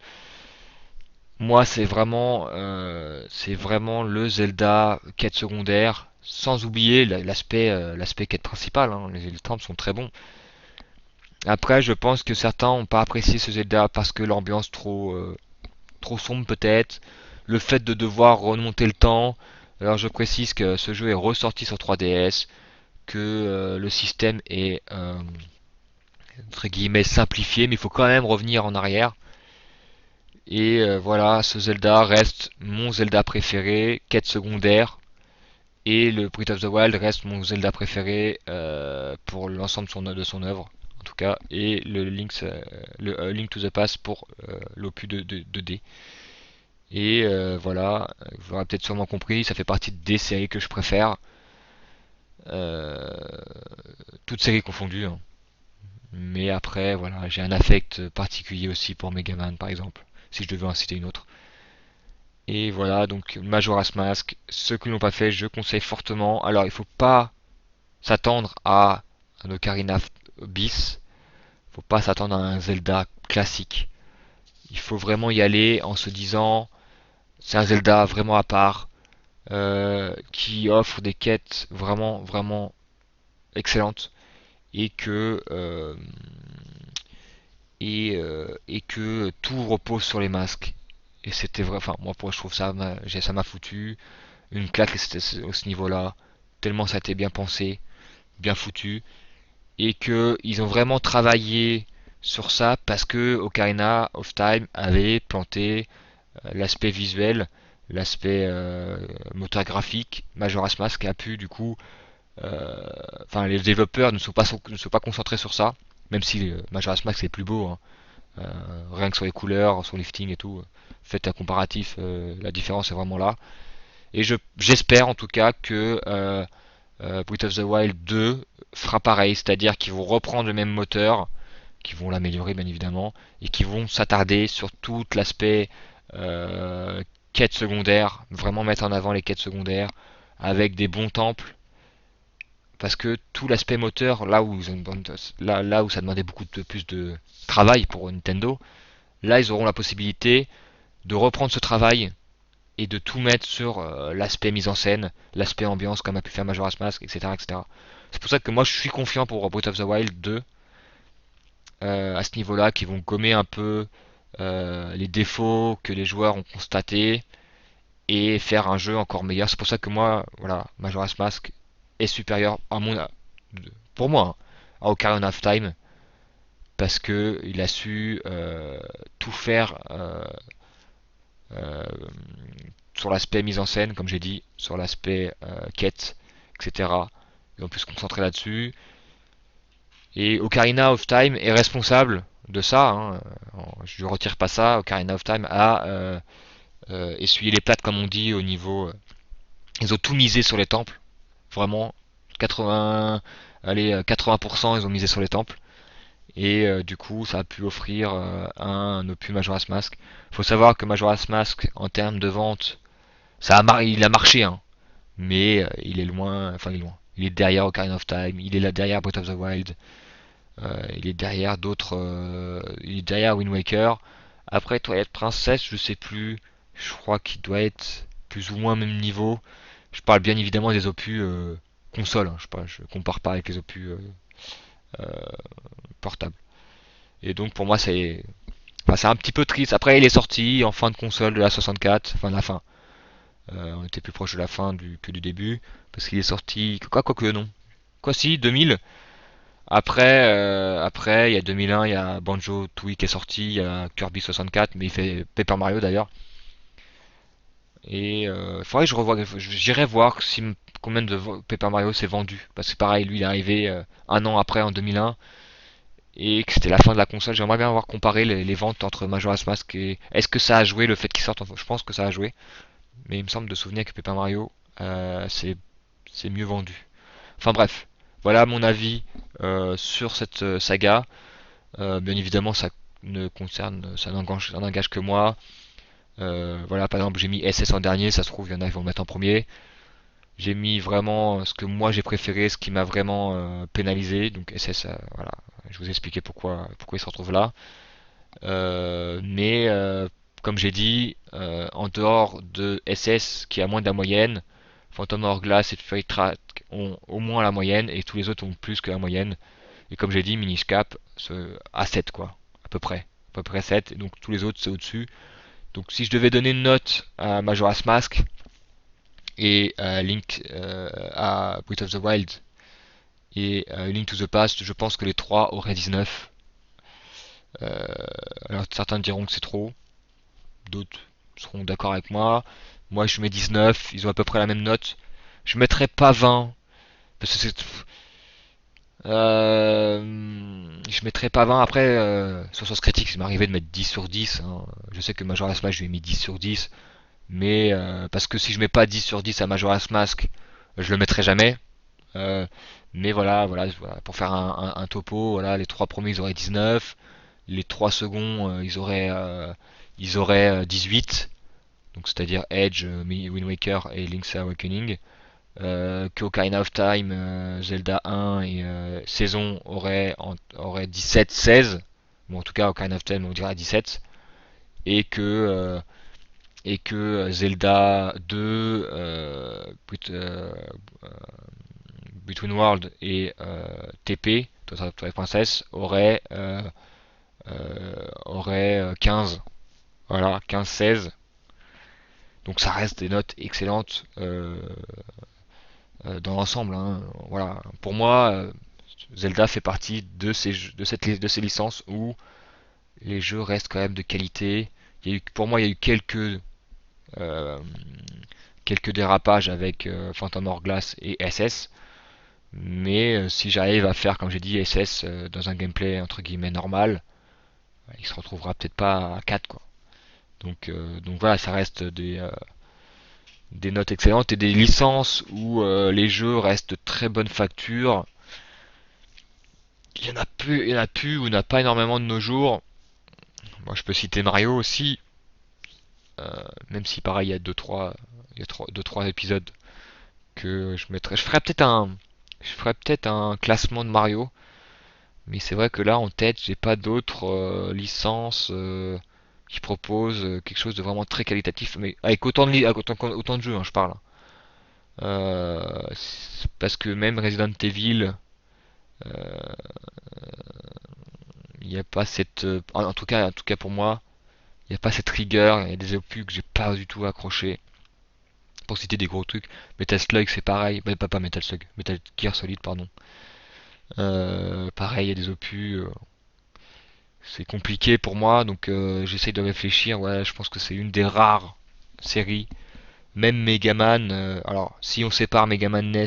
Moi, c'est vraiment le Zelda quête secondaire, sans oublier l'aspect quête principale. Hein. Les temples sont très bons. Après, je pense que certains n'ont pas apprécié ce Zelda parce que l'ambiance trop sombre peut-être, le fait de devoir remonter le temps. Alors, je précise que ce jeu est ressorti sur 3DS, que le système est entre guillemets simplifié, mais il faut quand même revenir en arrière. Et voilà, ce Zelda reste mon Zelda préféré, quête secondaire, et le Breath of the Wild reste mon Zelda préféré pour l'ensemble de son œuvre, en tout cas, et le Link to the Past pour l'opus de 2D. Et voilà, vous l'aurez peut-être sûrement compris, ça fait partie des séries que je préfère, euh, toutes séries confondues. Hein. Mais après, voilà, j'ai un affect particulier aussi pour Megaman, par exemple, si je devais en citer une autre. Et voilà, donc Majora's Mask, ceux qui l'ont pas fait, je conseille fortement. Alors, il faut pas s'attendre à un Ocarina bis, faut pas s'attendre à un Zelda classique. Il faut vraiment y aller en se disant, c'est un Zelda vraiment à part, qui offre des quêtes vraiment excellentes et et que tout repose sur les masques. Et c'était vrai, enfin moi pour je trouve ça m'a foutu une claque c'était au ce niveau-là, tellement ça a été bien pensé, bien foutu, et que ils ont vraiment travaillé sur ça parce que Ocarina of Time avait planté l'aspect visuel, l'aspect moteur graphique. Majora's Mask a pu du coup, enfin les développeurs ne sont pas concentrés sur ça, même si Majora's Mask c'est plus beau. Hein. Rien que sur les couleurs, sur le lifting et tout. Faites un comparatif, la différence est vraiment là. Et j'espère en tout cas que Breath of the Wild 2 fera pareil, c'est-à-dire qu'ils vont reprendre le même moteur, qui vont l'améliorer bien évidemment, et qui vont s'attarder sur tout l'aspect euh, quête secondaire, vraiment mettre en avant les quêtes secondaires, avec des bons temples, parce que tout l'aspect moteur, là où ça demandait beaucoup de plus de travail pour Nintendo, là ils auront la possibilité de reprendre ce travail et de tout mettre sur l'aspect mise en scène, l'aspect ambiance comme a pu faire Majora's Mask, etc. etc. C'est pour ça que moi je suis confiant pour Breath of the Wild 2 à ce niveau-là, qui vont gommer un peu les défauts que les joueurs ont constatés et faire un jeu encore meilleur. C'est pour ça que moi, voilà, Majora's Mask est supérieur pour moi, hein, à Ocarina of Time parce que il a su tout faire euh, sur l'aspect mise en scène, comme j'ai dit, sur l'aspect quête, etc. Et on peut se concentrer là-dessus. Et Ocarina of Time est responsable de ça. Hein. Je ne retire pas ça. Ocarina of Time a essuyé les plates, comme on dit, au niveau. Ils ont tout misé sur les temples. Vraiment, 80, allez, 80%, ils ont misé sur les temples. Et du coup, ça a pu offrir un opus Majora's Mask. Faut savoir que Majora's Mask, en termes de vente, il a marché, hein, mais il est loin, enfin il est loin. Il est derrière Ocarina of Time, il est là derrière Breath of the Wild, il est derrière d'autres, il est derrière Wind Waker. Après Twilight Princess, je sais plus, je crois qu'il doit être plus ou moins au même niveau. Je parle bien évidemment des opus console, hein, je compare pas avec les opus euh, portables. Et donc pour moi c'est un petit peu triste. Après il est sorti en fin de console de la 64, enfin de la fin. On était plus proche de la fin que du début, parce qu'il est sorti, quoi que non. Quoi si, 2000. Après, il y a 2001, il y a Banjo Tooie qui est sorti, il y a Kirby 64, mais il fait Paper Mario d'ailleurs. Et il faudrait que je revoie, j'irai voir combien de Paper Mario s'est vendu. Parce que pareil, lui il est arrivé un an après en 2001, et que c'était la fin de la console. J'aimerais bien avoir comparé les ventes entre Majora's Mask et... Est-ce que ça a joué le fait qu'il sorte? Je pense que ça a joué. Mais il me semble de souvenir que Paper Mario, c'est mieux vendu. Enfin bref, voilà mon avis sur cette saga. Bien évidemment, ça n'engage que moi. Voilà, par exemple, j'ai mis SS en dernier, ça se trouve, il y en a qui vont le mettre en premier. J'ai mis vraiment ce que moi j'ai préféré, ce qui m'a vraiment pénalisé. Donc SS, voilà, je vous ai expliqué pourquoi il se retrouve là. Mais comme j'ai dit, en dehors de SS qui a moins de la moyenne, Phantom Hourglass et Fairy Track ont au moins la moyenne et tous les autres ont plus que la moyenne. Et comme j'ai dit, Minish Cap à 7 quoi, à peu près 7 et donc tous les autres c'est au-dessus. Donc si je devais donner une note à Majora's Mask et Link à Breath of the Wild et Link to the Past, je pense que les trois auraient 19. Euh, alors certains diront que c'est trop, d'autres seront d'accord avec moi. Moi je mets 19, ils ont à peu près la même note. Je mettrais pas 20, parce que c'est... je mettrais pas 20 après, sur Source Critique, il m'arrivait de mettre 10 sur 10. Hein. Je sais que Majora's Mask, je lui ai mis 10 sur 10. Mais parce que si je mets pas 10 sur 10 à Majora's Mask, je le mettrai jamais. Euh, mais voilà, pour faire un topo, voilà, les trois premiers ils auraient 19, les trois seconds ils auraient 18, donc c'est-à-dire Edge, Wind Waker et Link's Awakening. Que Ocarina of Time, Zelda 1 et Saison auraient 17-16. Bon, en tout cas, Ocarina of Time, on dirait 17. Et que Zelda 2, Between World et TP, Twilight Princess, auraient 15. Voilà, 15-16. Donc ça reste des notes excellentes dans l'ensemble. Hein. Voilà. Pour moi, Zelda fait partie de ces licences où les jeux restent quand même de qualité. Pour moi, il y a eu euh, quelques dérapages avec Phantom Hourglass et SS. Mais si j'arrive à faire, comme j'ai dit, SS dans un gameplay entre guillemets normal, il se retrouvera peut-être pas à 4 quoi. Donc voilà, ça reste des notes excellentes et des licences où les jeux restent de très bonne facture. Il y en a plus ou il n'y en a pas énormément de nos jours. Moi, je peux citer Mario aussi, même si pareil, il y a deux, trois épisodes que je mettrais. Je ferais peut-être un classement de Mario, mais c'est vrai que là, en tête, j'ai pas d'autres licences qui propose quelque chose de vraiment très qualitatif, mais avec autant de jeux, hein, je parle. Parce que même Resident Evil, il n'y a pas cette, en tout cas pour moi, il n'y a pas cette rigueur. Il y a des opus que j'ai pas du tout accroché. Pour citer des gros trucs, Metal Slug c'est pareil, bah, pas Metal Slug, Metal Gear Solid pardon. Pareil, il y a des opus, c'est compliqué pour moi, donc j'essaye de réfléchir. Ouais, je pense que c'est une des rares séries. Même Megaman, alors si on sépare Megaman NES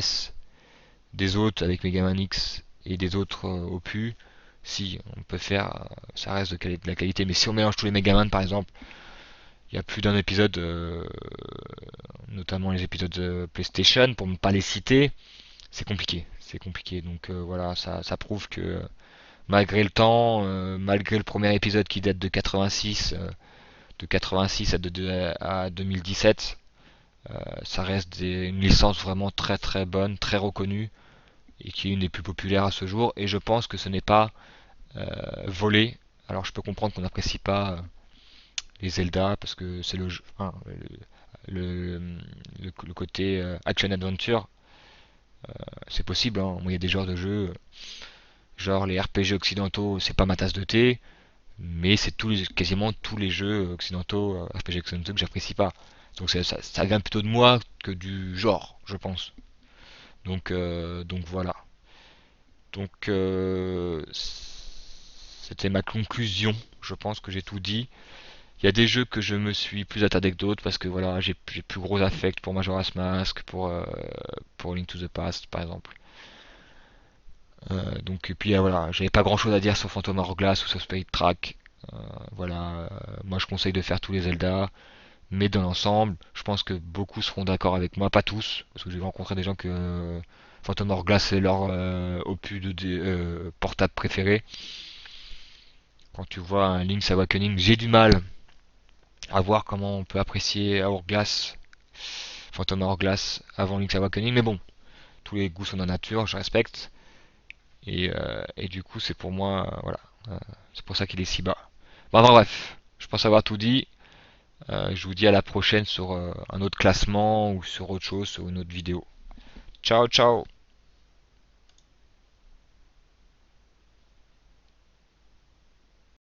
des autres avec Megaman X et des autres opus, si on peut faire, ça reste de la qualité. Mais si on mélange tous les Megaman par exemple, il y a plus d'un épisode, notamment les épisodes PlayStation, pour ne pas les citer, c'est compliqué. C'est compliqué. Donc voilà, ça prouve que malgré le temps, malgré le premier épisode qui date de 86 à 2017, ça reste une licence vraiment très très bonne, très reconnue et qui est une des plus populaires à ce jour. Et je pense que ce n'est pas volé. Alors je peux comprendre qu'on n'apprécie pas les Zelda parce que c'est le jeu, enfin, le, le côté action adventure, c'est possible. Hein. Moi, il y a des genres de jeux, genre les RPG occidentaux, c'est pas ma tasse de thé, mais c'est quasiment tous les jeux occidentaux, RPG occidentaux que j'apprécie pas. Donc ça vient plutôt de moi que du genre, je pense. Donc voilà. Donc c'était ma conclusion. Je pense que j'ai tout dit. Il y a des jeux que je me suis plus attardé que d'autres parce que voilà, j'ai plus gros affect pour Majora's Mask, pour Link to the Past par exemple. Donc et puis voilà, j'avais pas grand chose à dire sur Phantom Hourglass ou sur Spirit Track. Voilà, moi je conseille de faire tous les Zelda, mais dans l'ensemble, je pense que beaucoup seront d'accord avec moi, pas tous, parce que j'ai rencontré des gens que Phantom Hourglass c'est leur opus portable préféré. Quand tu vois un Link's Awakening, j'ai du mal à voir comment on peut apprécier Hourglass, Phantom Hourglass avant Link's Awakening, mais bon, tous les goûts sont dans la nature, je respecte, et du coup c'est pour moi, voilà, euh, c'est pour ça qu'il est si bas. Bon, enfin, bref, je pense avoir tout dit. Je vous dis à la prochaine sur un autre classement ou sur autre chose, sur une autre vidéo. Ciao, ciao!